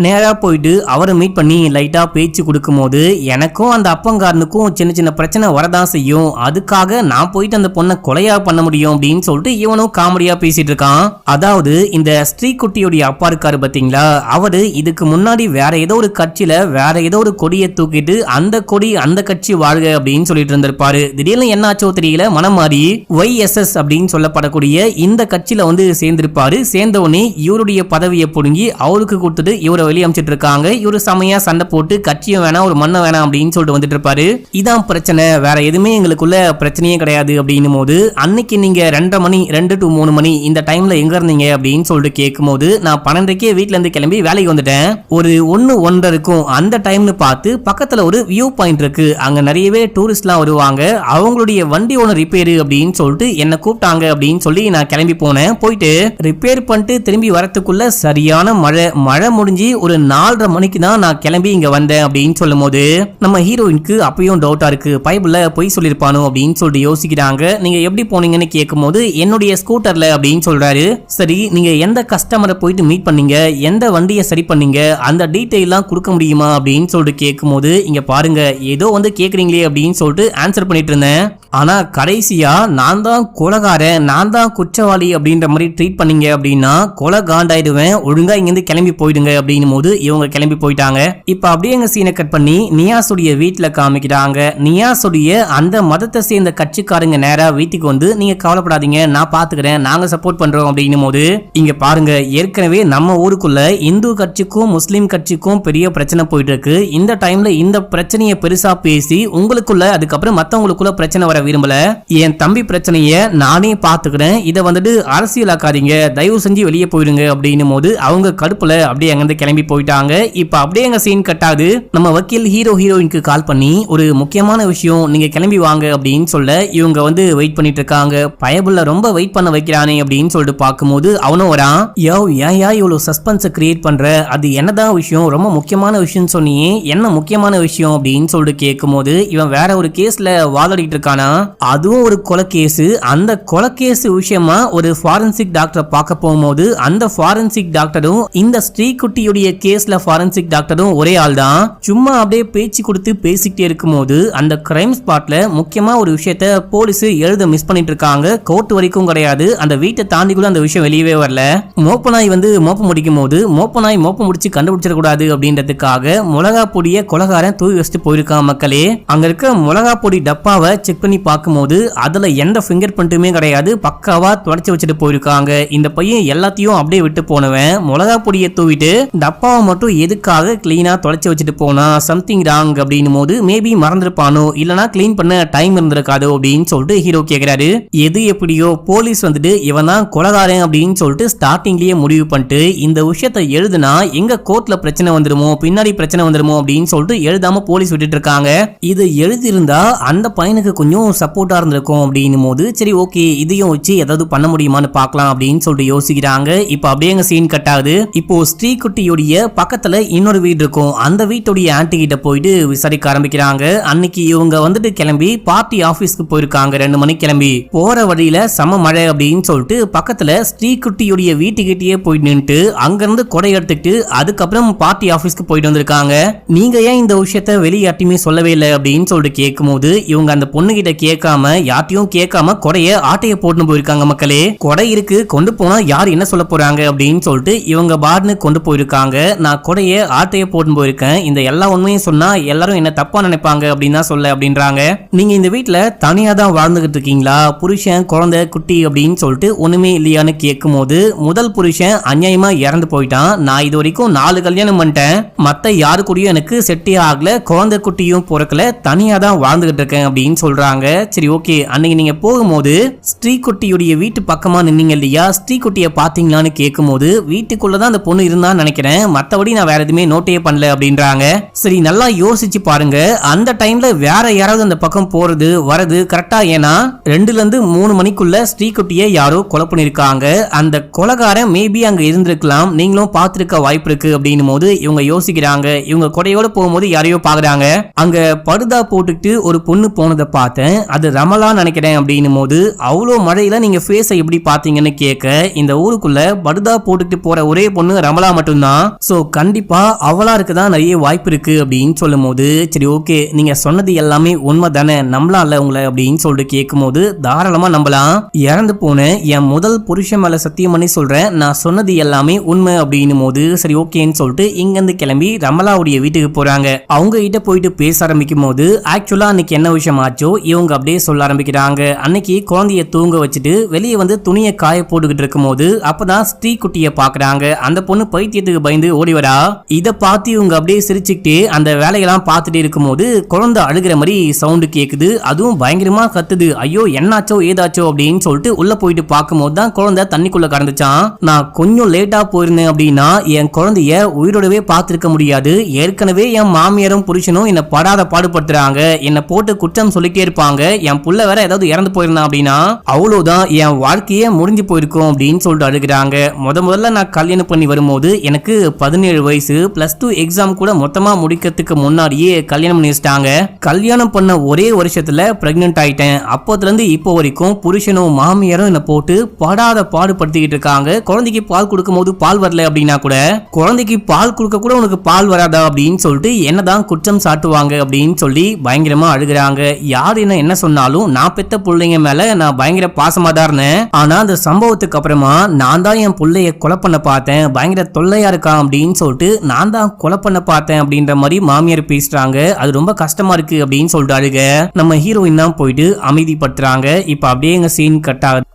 நேரா போயிட்டு அவரை மீட் பண்ணி லைட்டா பேச்சு கொடுக்கும் போது எனக்கும் அந்த அப்பங்காரனுக்கும் சின்ன சின்ன பிரச்சனை வரதான் செய்யும், அதுக்காக நான் போயிட்டு அந்த பொண்ணை கொலையா பண்ண முடியும் அப்படின்னு சொல்லிட்டு இவனும் காமெடியா பேசிட்டு இருக்கான். அதாவது இந்த ஸ்ரீகுட்டியோடைய அப்பா இருக்காரு பாத்தீங்களா, அவரு இதுக்கு முன்னாடி வேற ஏதோ ஒரு கட்சியில வேற ஏதோ ஒரு கொடியை தூக்கிட்டு அந்த கொடி அந்த கட்சி வாழ்க அப்படின்னு சொல்லிட்டு இருந்திருப்பாரு. திடீர்னு என்னாச்சோ தெரியல, மனம் மாறி YSS அப்படின்னு சொல்லப்படக்கூடிய இந்த கட்சியில வந்து சேர்ந்திருப்பாரு. சேர்ந்தவனே இவருடைய பதவியை புடுங்கி அவருக்கு கொடுத்துட்டு இவரை வெளியே அமைச்சிட்டு இருக்காங்க. இவரு செமையா சண்டை போட்டு கட்சியும் வேணாம் ஒரு மண்ணை வேணாம் அப்படின்னு சொல்லிட்டு வந்துட்டு இருப்பாரு. இதான் பிரச்சனை, வேற எதுவுமே எங்களுக்குள்ள பிரச்சனையே கிடையாது அப்படின்னும் போது அன்னைக்கு நீங்க 2 to 3 மணி இந்த டைம்ல எங்க இருந்தீங்க அப்படின்னு சொல்லிட்டு கேட்கும் போது நான் 12:00 வீட்டுல இருந்து கிளம்பி வேலைக்கு வந்துட்டேன். ஒரு 1:30 இருக்கும். அந்த டைம்னு பார்த்து பக்கத்துல ஒரு வியூ பாயிண்ட் இருக்கு, அங்க நிறையவே டூரிஸ்ட்லாம் வருவாங்க, அவங்களுடைய வண்டி ஒன்று ரிப்பேர் அப்படின்னு சொல்லிட்டு என்ன கூப்பிட்டாங்க அப்படின்னு சொல்லி நான் கிளம்பி போனேன். போயிட்டு ரிப்பேர் பண்ணிட்டு திரும்பி வரத்துக்குள்ள சரியான மழை முடிஞ்சு ஒரு 4:30 மணிக்கு தான் நான் கிளம்பி இங்க வந்தேன் அப்படின்னு சொல்லும் போது நம்ம ஹீரோயினுக்கு அப்பயும் டவுட்டா இருக்கு, பைபிள்ல போய் சொல்லிருப்பானோ அப்படின்னு சொல்லிட்டு யோசிக்கிறாங்க. நீங்க எப்படி போனீங்கன்னு கேட்கும் போது என்னுடைய ஸ்கூட்டர்ல அப்படின்னு சொல்றாரு. சரி, நீங்க எந்த கஸ்டமரை போயிட்டு மீட் பண்ணீங்க, எந்த வண்டியை சரி பண்ணீங்க, அந்த டீடைல் எல்லாம் கொடுக்க முடியுமா அப்படின்னு சொல்லிட்டு கேட்கும் போது இங்க பாருங்க ஏதோ வந்து கேக்குறீங்களே அப்படின்னு சொல்லிட்டு ஆன்சர் பண்ணிட்டு இருந்தேன். ஆனா கடைசியா நான் தான் கொலைகாரன், நான் தான் குற்றவாளி அப்படின்ற மாதிரி ட்ரீட் பண்ணீங்க அப்படின்னா கொலை காண்டாயிடுவேன், ஒழுங்கா இங்கிருந்து கிளம்பி போயிடுங்க அப்படின்னும் போது இவங்க கிளம்பி போயிட்டாங்க. இப்ப அப்படியே எங்க சீனை கட் பண்ணி நியாசுடைய வீட்டுல காமிக்கிறாங்க. நியாசுடைய அந்த மதத்தை சேர்ந்த கட்சிக்காரங்க நேரா வீட்டுக்கு வந்து நீங்க கவலைப்படாதீங்க, நான் பாத்துக்கிறேன், நாங்க சப்போர்ட் பண்றோம் அப்படின்னும் போது இங்க பாருங்க ஏற்கனவே நம்ம ஊருக்குள்ள இந்து கட்சிக்கும் முஸ்லீம் கட்சிக்கும் பெரிய பிரச்சனை போயிட்டு இருக்கு. இந்த டைம்ல இந்த பிரச்சனையை பெருசா பேசி உங்களுக்குள்ள அதுக்கப்புறம் மத்தவங்களுக்குள்ள பிரச்சனை வர விரும்பல. என் தம்பி பிரச்சனைய நானே பாத்துக்கிறேன், இதை வந்துட்டு அரசியலாக்காதீங்க, தயவு செஞ்சு வெளியே போயிடுங்க அப்படின்னும் போது அவங்க கடுப்புல அப்படியே அங்கிருந்து கிளம்பி போயிட்டாங்க. இப்ப அப்படியே எங்க சீன் கட்டாது. நம்ம வக்கீல் ஹீரோயினுக்கு கால் பண்ணி ஒரு முக்கியமான விஷயம், நீங்க கிளம்பி வாங்க அப்படின்னு சொல்ல இவங்க வந்து வெயிட் பண்ணிட்டு இருக்காங்க. பயபுள்ள ரொம்ப வெயிட் பண்ண வைக்கிறானே அப்படின்னு சொல்லிட்டு பார்க்கும்போது அவனும் வரான். ஏன் இவ்வளவு சஸ்பென்ஸ் கிரியேட் பண்ற, அது என்னதான் விஷயம், ரொம்ப முக்கியமான விஷயம் சொன்னியே, என்ன முக்கியமான விஷயம் அப்படின்னு சொல்லிட்டு கேட்கும் போது இவன் வேற ஒரு கேஸ்ல வாதாடிட்டு இருக்கானா, அதுவும் ஒரு கொலை கேஸ். அந்த கொலை கேஸ் விஷயமா ஒரு ஃபாரன்சிக் டாக்டரை பார்க்க போகும்போது அந்த ஃபாரன்சிக் டாக்டரும் இந்த ஸ்ரீகுட்டி ஸ்ரீகுட்டியுடைய கேஸ்ல ஃபாரன்சிக் டாக்டரும் ஒரே ஆள் தான். சும்மா அப்படியே பேச்சு கொடுத்து பேசிக்கிட்டே இருக்கும்போது அந்த கிரைம் ஸ்பாட்ல முக்கியமா ஒரு விஷயத்த போலீஸ் எழுத மிஸ் பண்ணிட்டு இருக்காங்க. கோர்ட் வரைக்கும் கிடையாது, அந்த வீட்டை தாண்டி கூட அந்த விஷயம் வெளியவே வரல. மோப்பநாய் மோப்பம் முடிக்கும் போது மோப்பநாய் மோப்பம் முடிச்சு கண்டுபிடிச்சிட கூடாது அப்படின்றதுக்காக மிளகா பொடியை கொலகாரன் தூவி வச்சுட்டு போயிருக்கான். மக்களே, அங்க இருக்க மிளகா பொடி டப்பாவை செக் பண்ணி பார்க்கும்போது அதுல எந்த ஃபிங்கர் பிரிண்ட்டுமே கிடையாது, பக்காவா தொடச்சு வச்சுட்டு போயிருக்காங்க. இந்த பையன் எல்லாத்தையும் அப்படியே விட்டு போனவன் மிளகா பொடியை தூவிட்டு டப்பாவை மட்டும் எதுக்காக கிளீனா தொடச்சு வச்சுட்டு போனா, சம்திங் ராங் அப்படின்னும் போது மேபி மறந்துருப்பானோ இல்லனா கிளீன் பண்ண டைம் இருந்திருக்காதோ அப்படின்னு சொல்லிட்டு ஹீரோ கேக்குறாரு. எது எப்படியோ போலீஸ் இவன் தான் கொலகாரன் அப்படின்னு சொல்லிட்டு ஸ்டார்டிங்லயே முடிவு பண்ணிட்டு இந்த விஷயத்தை எழுதுனா எங்க கோர்ட்ல பிரச்சனை வந்துருமோ பின்னாடி பிரச்சனை வந்துருமோ அப்படின்னு சொல்லிட்டு எழுதாம போலீஸ் விட்டுட்டு இருக்காங்க. இது எழுதியிருந்தா அந்த பையனுக்கு கொஞ்சம் சப்போர்ட்டா இருந்திருக்கும் அப்படின்னும் போது சரி ஓகே இதையும் வச்சு ஏதாவது பண்ண முடியுமான்னு பார்க்கலாம் அப்படின்னு சொல்லிட்டு யோசிக்கிறாங்க. இப்ப அப்படியே சீன் கட் ஆகுது. இப்போ ஸ்ரீகுட்டியுடைய பக்கத்துல இன்னொரு வீடு இருக்கும். அந்த வீட்டுடைய ஆன்டி கிட்ட போயிட்டு விசாரிக்க ஆரம்பிக்கிறாங்க. அன்னைக்கு இவங்க கிளம்பி பார்ட்டி ஆபீஸ்க்கு போயிருக்காங்க. 2 மணிக்கு கிளம்பி போற வழியில சம மழை அப்படின்னு சொல்லிட்டு பக்கத்துல ஸ்ரீகுட்டியுடைய வீட்டுக்கிட்டே போயிட்டு நின்று அங்கிருந்து கொடை எடுத்துக்கிட்டு அதுக்கப்புறம் பார்ட்டி ஆபீஸ்க்கு போயிட்டு வந்திருக்காங்க. நீங்க ஏன் இந்த விஷயத்த வெளியாட்டியுமே சொல்லவே இல்லை அப்படின்னு சொல்லிட்டு கேட்கும் போது இவங்க அந்த பொண்ணு கிட்ட கேட்காம யார்ட்டையும் கேட்காம கொடைய ஆட்டைய போட்டு போயிருக்காங்க. மக்களே, கொடை இருக்கு கொண்டு போனா யார் என்ன சொல்ல போறாங்க அப்படின்னு சொல்லிட்டு இவங்க பாட்னு கொண்டு போயிருக்காங்க. நான் கொடைய ஆட்டைய போட்டு போயிருக்கேன், இந்த எல்லா உண்மையும் சொன்னா எல்லாரும் என்ன தப்பா நினைப்பாங்க அப்படின்னு தான் சொல்ல அப்படின்றாங்க. நீங்க இந்த வீட்டுல தனியா தான் வாழ்ந்துகிட்டு இருக்கீங்களா, புருஷன் குழந்தை குட்டி அப்படின்னு சொல்லிட்டு ஒண்ணுமே இல்லையான்னு கேட்கும் போது முதல் புருஷன் அநியாயமா இறந்து போயிட்டான், நான் இது வரைக்கும் 4 கல்யாணம் பண்ணிட்டேன், மத்த யாரு கூடயும் எனக்கு செட்டே ஆகல, குழந்தை குட்டியும் பிறக்கல, தனியா தான் வாழ்ந்துகிட்டு இருக்கேன் அப்படின்னு சொல்றாங்க. சரி ஓகே, அன்னைக்கு நீங்க போகும்போது ஸ்ரீகுட்டியுடைய வீட்டு பக்கமா நின்னீங்க இல்லையா, ஸ்ரீகுட்டிய பாத்தீங்களான்னு கேட்கும் போது வீட்டுக்குள்ளதான் அந்த பொண்ணு இருந்தான்னு நினைக்கிறேன், மத்தபடி நான் வேற எதுவுமே நோட்டே பண்ணல அப்படின்றாங்க. சரி நல்லா யோசிச்சு பாருங்க, அந்த டைம்ல வேற யாராவது அந்த பக்கம் போறது வரது கரெக்டா, ஏன்னா 2 to 3 மணிக்குள்ள ஸ்ரீகுட்டியை யாரோ கொலை பண்ணிருக்காங்க. அந்த கொலைகாரன் மேபி அங்க இருந்திருக்கலாம், நீங்களும் பார்த்திருக்க வாய்ப்பு இருக்கு அப்படின்னும் போது இவங்க யோசிக்கிறாங்க. இவங்க கொடையோட போகும்போது யாரையோ பாக்குறாங்க. அங்க படுதா போட்டுக்கிட்டு ஒரு பொண்ணு போனதை பார்த்தேன், அது ரமலா நினைக்கிறேன் அப்படின்னும் போது அவ்வளோ மழையில நீங்க ஃபேஸை எப்படி பாத்தீங்கன்னு கேட்க இந்த ஊருக்குள்ள படுதா போட்டுக்கிட்டு போற ஒரே பொண்ணு ரமலா மட்டும்தான், சோ கண்டிப்பா அவளா இருக்குதான் நிறைய வாய்ப்பு இருக்கு அப்படின்னு சொல்லும் போது சரி ஓகே நீங்க சொன்னது எல்லாமே உண்மை தானே, நம்பலாம்ல உங்களை அப்படின்னு சொல்லிட்டு கேட்கும் போது தாராளமா நம்பலாம், இறந்து போன என் முதல் புருஷன் மேல சத்தியம் பண்ணி சொல்றேன் நான் சொன்னது எல்லாமே உண்மை அப்படின்னும் போது சரி ஓகேன்னு சொல்லிட்டு இங்க இருந்து கிளம்பி ரமலாவுடைய வீட்டுக்கு போறாங்க. அவங்க கிட்ட போயிட்டு பேச ஆரம்பிக்கும் போது ஆக்சுவலா அன்னைக்கு என்ன விஷயம் ஆச்சோ இவங்க அப்படியே சொல்ல ஆரம்பிக்கிறாங்க. அன்னைக்கு குழந்தைய தூங்க வச்சுட்டு வெளியே துணியை காய போட்டுக்கிட்டு இருக்கும் போது அப்பதான் ஸ்ரீகுட்டிய பாக்குறாங்க. அந்த பொண்ணு பைத்தியத்துக்கு பயந்து ஓடி வரா. இத பார்த்து இவங்க அப்படியே சிரிச்சுக்கிட்டே அந்த வேலையெல்லாம் பார்த்துட்டு இருக்கும் போது குழந்தை அழுகிற மாதிரி சவுண்டு கேக்குது, அதுவும் பயங்கரமா கத்துது. ஐயோ என்னாச்சோ ஏதாச்சோ அப்படின்னு சொல்லிட்டு உள்ள போயிட்டு பார்க்கும்போது தான் குழந்தை தண்ணிக்குள்ள கடந்துச்சான். நான் கொஞ்சம் லேட்டா போயிருந்தேன் அப்படின்னா என் குழந்தைய உயிரோடவே பார்த்திருக்க முடியாது, ஏற்கனவே என் மாமியாரும் புருஷனும் என்ன படாத பாடுபடுத்துறாங்க, என்ன போட்டு குற்றம் சொல்லிட்டே இருப்பாங்க, என் புள்ள வேற ஏதாவது இறந்து போயிருந்தா அப்படின்னா அவ்வளவுதான் என் வாழ்க்கையே முடிஞ்சு போயிருக்கும் அப்படின்னு சொல்லிட்டு அழுகிறாங்க. முதல்ல நான் கல்யாணம் பண்ணி வரும்போது எனக்கு 17 வயசு, +2 எக்ஸாம் கூட மொத்தமா முடிக்கிறதுக்கு முன்னாடியே கல்யாணம் பண்ணி வச்சிட்டாங்க. கல்யாணம் பண்ண ஒரே வருஷத்துல பிரெக்னென்ட் ஆயிட்டேன். அப்போதுல இருந்து இப்போ வரைக்கும் புருஷனும் மாமியாரும் என்ன போட்டு படாத பாடுபடுத்திக்கிட்டு இருக்காங்க. குழந்தைக்கு பால் கொடுக்கும் போது பால் வரல அப்படின்னா கூட குழந்தைக்கு பால் கொடுக்க கூட உனக்கு பால் வராதா அப்படின்னு சொல்லிட்டு என்னதான் குற்றம் சாட்டுவாங்க அப்படின்னு சொல்லி பயங்கரமா அழுகிறாங்க. யார் என்ன சொன்னாலும் நான் பெத்த பிள்ளைங்க மேல நான் பயங்கர பாசமா தான் இருந்தேன், ஆனா அந்த சம்பவத்துக்கு அப்புறமா நான் தான் என் பிள்ளைய கொலை பண்ண பார்த்தேன், பயங்கர தொல்லையா இருக்கான் அப்படின்னு சொல்லிட்டு நான் தான் கொலை பண்ண பார்த்தேன் அப்படின்ற மாதிரி மாமியார் பேசுறாங்க. அது ரொம்ப கஷ்டமா இருக்கு அப்படின்னு சொல்லிட்டு அழுக நம்ம ஹீரோயின் தான் போயிட்டு அமைதிப்படுத்துறாங்க. இப்ப அப்படியே எங்க சீன் கட் ஆகுது.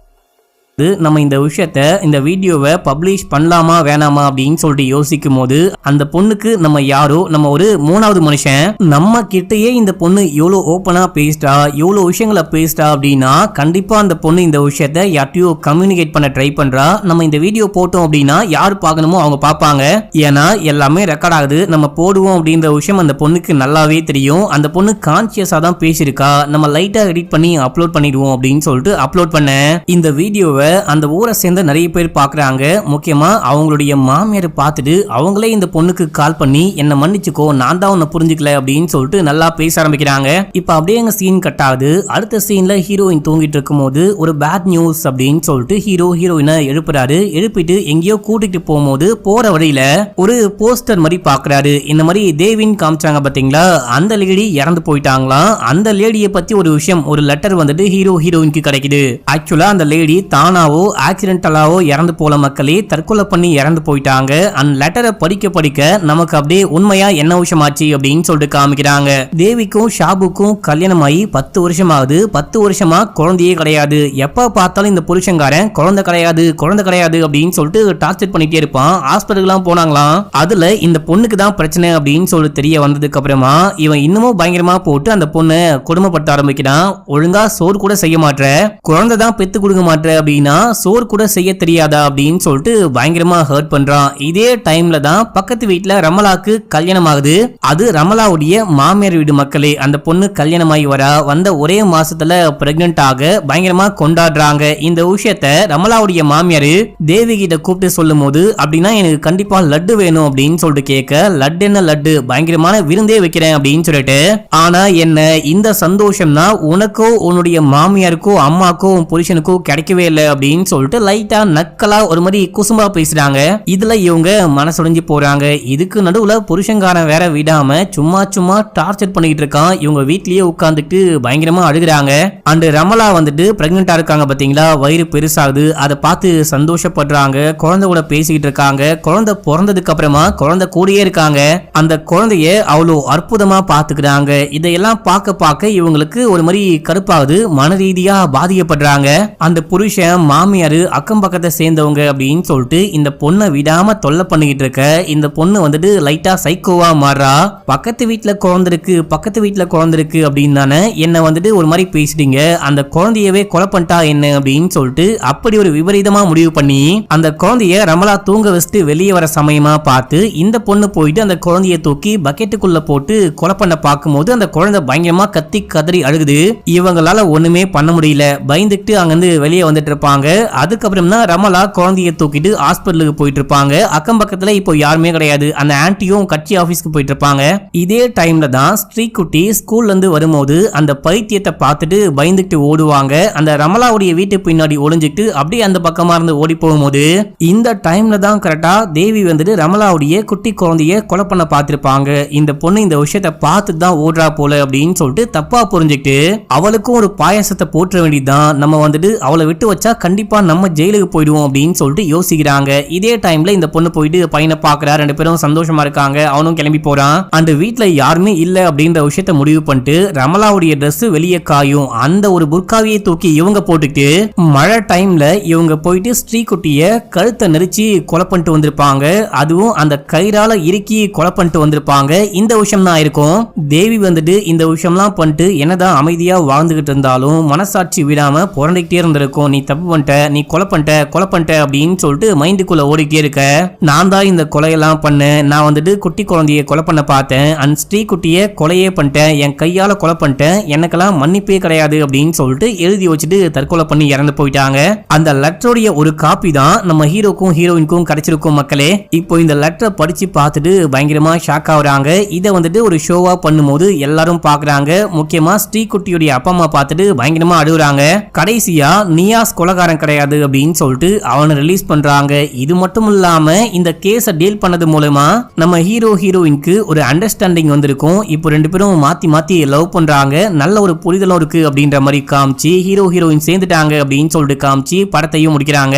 நம்ம இந்த விஷயத்த இந்த வீடியோவை பப்ளிஷ் பண்ணலாமா வேணாமா அப்படின்னு சொல்லிட்டு யோசிக்கும் போது அந்த பொண்ணுக்கு நம்ம யாரோ நம்ம ஒரு 3வது மனுஷன், நம்ம கிட்டயே இந்த பொண்ணு எவ்வளவு ஓப்பனா பேசிட்டா எவ்வளவு விஷயங்களை பேசிட்டா அப்படின்னா கண்டிப்பா அந்த பொண்ணு இந்த விஷயத்த யார்ட்டையோ கம்யூனிகேட் பண்ண ட்ரை பண்றா. நம்ம இந்த வீடியோ போட்டோம் அப்படின்னா யார் பார்க்கணுமோ அவங்க பார்ப்பாங்க, ஏன்னா எல்லாமே ரெக்கார்ட் ஆகுது. நம்ம போடுவோம் அப்படின்ற விஷயம் அந்த பொண்ணுக்கு நல்லாவே தெரியும். அந்த பொண்ணு கான்சியஸா தான் பேசியிருக்கா, நம்ம லைட்டா எடிட் பண்ணி அப்லோட் பண்ணிடுவோம் அப்படின்னு சொல்லிட்டு அப்லோட் பண்ண இந்த வீடியோவை அந்த ஊரை சேர்ந்த நிறைய பேர் பாக்குறாங்க. முக்கியமா அவங்களுடைய மாமியார் பார்த்துட்டு அவங்களே இந்த பொண்ணுக்கு கால் பண்ணி என்ன மன்னிச்சுக்கோ, நான் தான் உன்னை புரிஞ்சுக்கல அப்படின்னு சொல்லிட்டு நல்லா பேச ஆரம்பிக்கிறாங்க. இப்ப அப்படியே எங்க சீன் கட் ஆகுது. அடுத்த சீன்ல ஹீரோயின் தூங்கிட்டு இருக்கும் போது ஒரு பேட் நியூஸ் அப்படின்னு சொல்லிட்டு ஹீரோயினை எழுப்புறாரு. எழுப்பிட்டு எங்கேயோ கூட்டிட்டு போகும்போது போற வழியில ஒரு போஸ்டர் மாதிரி பாக்குறாரு. இந்த மாதிரி தேவின் காமிச்சாங்க பாத்தீங்களா, அந்த லேடி இறந்து போயிட்டாங்களாம். அந்த லேடியை பத்தி ஒரு விஷயம், ஒரு லெட்டர் வந்துட்டு ஹீரோயினுக்கு கிடைக்குது. ஆக்சுவலா அந்த லேடி தானாவோ ஆக்சிடென்டலாவோ இறந்து போல மக்களே, தற்கொலை பண்ணி இறந்து போயிட்டாங்க. அந்த லெட்டரை படிக்க நமக்கு அப்படியே உண்மையா என்ன விஷயம் ஆச்சு அப்படின்னு சொல்லிட்டு காமிக்கிறாங்க. தேவிக்கும் ஷாபுக்கும் கல்யாணம் ஆகி 10 வருஷம் ஆகுது. 10 வருஷமா குழந்தையே கிடையாது. எப்ப பார்த்தாலும் இந்த புருஷங்காரன் குழந்தை கிடையாது அப்படின்னு சொல்லிட்டு டார்ச்சர் பண்ணிட்டே இருப்பான். ஹாஸ்பிட்டலுக்கு போனாங்களாம். அதுல இந்த பொண்ணுக்கு தான் பிரச்சனை அப்படின்னு சொல்லி தெரிய வந்ததுக்கு அப்புறமா இவன் இன்னமும் பயங்கரமா போட்டு அந்த பொண்ணை கொடுமைப்படுத்த ஆரம்பிக்கிறான். ஒழுங்கா சோறு கூட செய்ய மாட்டற, குழந்தை தான் பெத்து கொடுக்க மாட்டற அப்படின்னா சோறு கூட செய்ய தெரியாதா அப்படின்னு சொல்லிட்டு பயங்கரமா ஹர்ட் பண்றான். இதே டைம்ல தான் பக்கத்து வீட்டுல ரமலாக்கு கல்யாணம் ஆகுது. அது ரமலாவுடைய மாமியார் வீடு மக்களே. அந்த பொண்ணு கல்யாணமாகி வந்த ஒரே மாசத்துல பிரெக்னன்ட் ஆக பயங்கரமா கொண்டாடுறாங்க. இந்த விஷயத்த ரமலாவுடைய மாமியார் தேவி கிட்ட கூப்பிட்டு சொல்லும் போது, அப்படின்னா எனக்கு கண்டிப்பா லட்டு வேணும் அப்படின்னு சொல்லிட்டு கேட்க, லட்டு என்ன லட்டு, பயங்கரமான விருந்தே வைக்கிறேன் அப்படின்னு சொல்லிட்டு, ஆனா என்ன இந்த சந்தோஷம்னா உனக்கோ உன்னுடைய மாமியாருக்கோ அம்மாக்கோ புருஷனுக்கோ கிடைக்கவே இல்லை அப்படின்னு சொல்லிட்டு லைட்டா நக்கலா ஒரு மாதிரி குசும்பா பேசுறாங்க. இதுல இவங்க மனசுடைஞ்சு போறாங்க. இதுக்கு நடுவுல புருஷங்காரன் வேற விடாம சும்மா டார்ச்சர் பண்ணிட்டு இருக்கான். இவங்க வீட்லயே உட்கார்ந்துட்டு பயங்கரமா அழுகுறாங்க. அண்ட் ரமலா வந்துட்டு பிரெக்னெண்டா இருக்காங்க பாத்தீங்களா, வயிறு பெருசாகுது. அதை பார்த்து சந்தோஷப்படுறாங்க. குழந்தை கூட பேசிக்கிட்டு இருக்காங்க. குழந்தை பிறந்ததுக்கு அப்புறமா குழந்தை கூடயே இருக்காங்க. அந்த குழந்தைய அவ்வளோ அற்புதமா பாத்துக்கிறாங்க. இதையெல்லாம் பார்க்க இவங்களுக்கு ஒரு மாதிரி கடுப்பாகுது. மன ரீதியா பாதிக்கப்படுறாங்க. அந்த புருஷன் மாமியாரு அக்கம் பக்கத்தை சேர்ந்தவங்க அப்படின்னு சொல்லிட்டு இந்த பொண்ணை விடாம தொல்லை பண்ணிக்கிட்டு இருக்க இந்த பொண்ணு வந்துட்டு லைட்டா சைக்கோவா மாறா. பக்கத்து வீட்டுல குழந்தைருக்கு அப்படின்னு தானே என்ன வந்துட்டு ஒரு மாதிரி பேசிட்டீங்க, அந்த குழந்தையவே கொலை பண்ணிட்டா என்ன அப்படின்னு சொல்லிட்டு அப்படி ஒரு விபரீதமா முடிவு பண்ணி அந்த குழந்தைய ரமலா தூங்க வச்சுட்டு வெளியே வர சமயமா பார்த்து இந்த பொண்ணு போயிட்டு அந்த குழந்தைய தூக்கி பக்கெட்டுக்குள்ள போட்டு கொலை பண்ண பார்க்கும்போது அந்த குழந்தை பயங்கரமா கத்தி கதறி அழுகுது. இவங்களால ஒண்ணுமே பண்ண முடியல. பயந்துட்டு அங்கிருந்து வெளியே வந்துட்டு இருப்பாங்க. அதுக்கப்புறம் தான் ரமலா குழந்தைய தூக்கிட்டு ஹாஸ்பிட்டலுக்கு போயிட்டு இருப்பாங்க. அக்கம் பக்கத்துல இப்போ யாருமே கிடையாது. அந்த ஆன்ட்டியும் கட்சி ஆபீஸ்க்கு போயிட்டு இருப்பாங்க. இதே டைம்ல தான் ஸ்ரீகுட்டி ஸ்கூல்ல இருந்து வரும்போது அந்த பைத்தியத்தை பார்த்துட்டு பயந்துட்டு ஓடுவாங்க. அந்த ரமலாவுடைய வீட்டு பின்னாடி ஒளிஞ்சிட்டு அப்படியே அந்த பக்கமா இருந்து ஓடி போகும்போது இந்த டைம்ல தான் கரெக்டா தேவி வந்துட்டு ரமலாவுடைய குட்டி குழந்தைய கொலை பண்ண பார்த்திருப்பாங்க. இந்த பொண்ணு இந்த விஷயத்தை பார்த்துட்டு தான் ஓடுறா போல அப்படின்னு சொல்லிட்டு தப்பா புரிஞ்சுக்கிட்டு அவளுக்கும் ஒரு பாயாசத்தை போற்ற வேண்டியதுதான். நம்ம வந்துட்டு அவளை விட்டு வச்சா கண்டிப்பா நம்ம ஜெயிலுக்கு போயிடுவோம் அப்படின்னு சொல்லிட்டு யோசிக்கிறாங்க. இதே டைம்ல இந்த பொண்ணு போயிட்டு பையனை பாக்குறா. 2 பேரும் சந்தோஷமா இருக்காங்க. அவனும் கிளம்பி போறான். அந்த வீட்டுல யாருமே இல்ல அப்படின்ற விஷயத்த முடிவு பண்ணிட்டு ரமலாவுடைய ட்ரெஸ் வெளியே காயும். அந்த ஒரு புர்காவியை தூக்கி இவங்க போட்டுக்கிட்டு மழை டைம்ல இவங்க போயிட்டு ஸ்ரீகுட்டிய கழுத்தை நெரிச்சு கொலை பண்ணிட்டு வந்திருப்பாங்க. அதுவும் அந்த கயிறால இறுக்கி கொலை பண்ணிட்டு வந்திருப்பாங்க. இந்த விஷயம் தான் இருக்கும். தேவி வந்துட்டு இந்த விஷயம்லாம் பண்ணிட்டு என்னதான் அமைதியா வாழ்ந்துகிட்டு இருந்தாலும் மனசாட்சி விடாம புரண்டிக்கிட்டே இருந்திருக்கும். நீ தப்பு பண்ணிட்ட, நீ கொலை பண்ணிட்ட அப்படின்னு சொல்லிட்டு மைண்டுக்குள்ள ஓடிக்கிட்டே இருக்க. நான் தான் இந்த கொலையெல்லாம் பண்ணேன். நான் வந்துட்டு குட்டி குழந்தைய கொலை பண்ண பார்த்தேன். அந்த ஸ்ரீகுட்டிய கொலையே பண்ணிட்டேன். என் கையால கொலை பண்ணிட்டேன். எனக்கெல்லாம் மன்னிப்பே கிடையாது அப்படின்னு சொல்லிட்டு எழுதி வச்சுட்டு தற்கொலை பண்ணி இறந்து போயிட்டாங்க. அந்த லெட்டருடைய ஒரு காப்பி தான் நம்ம ஹீரோக்கும் ஹீரோயினுக்கும் கிடைச்சிருக்கும் மக்களே. இப்போ இந்த லெட்டரை படிச்சு பார்த்துட்டு பயங்கரமா ஷாக் ஆகுறாங்க. இதை வந்துட்டு ஒரு ஷோவா பண்ணும்போது எல்லாரும் பாக்குறாங்க. முக்கியமா ஸ்ரீகுட்டியுடைய அப்பா அம்மா பார்த்துட்டு பயங்கரமா அழுகுறாங்க. கடைசியா நியாஸ் கொலைகாரன் கிடையாது அப்படின்னு சொல்லிட்டு அவனை ரிலீஸ் பண்றாங்க. இது மட்டும் இல்லாம இந்த கேஸை டீல் பண்ணது மூலமா நம்ம ஹீரோயினுக்கு ஒரு அண்டர்ஸ்டாண்டிங் வந்திருக்கும். இப்போ 2 பேரும் மாத்தி லவ் பண்றாங்க. நல்ல ஒரு புரிதலும் இருக்கு அப்படின்ற மாதிரி காமிச்சு ஹீரோயின் சேர்ந்துட்டாங்க அப்படின்னு சொல்லிட்டு காமிச்சு படத்தையும் முடிக்கிறாங்க.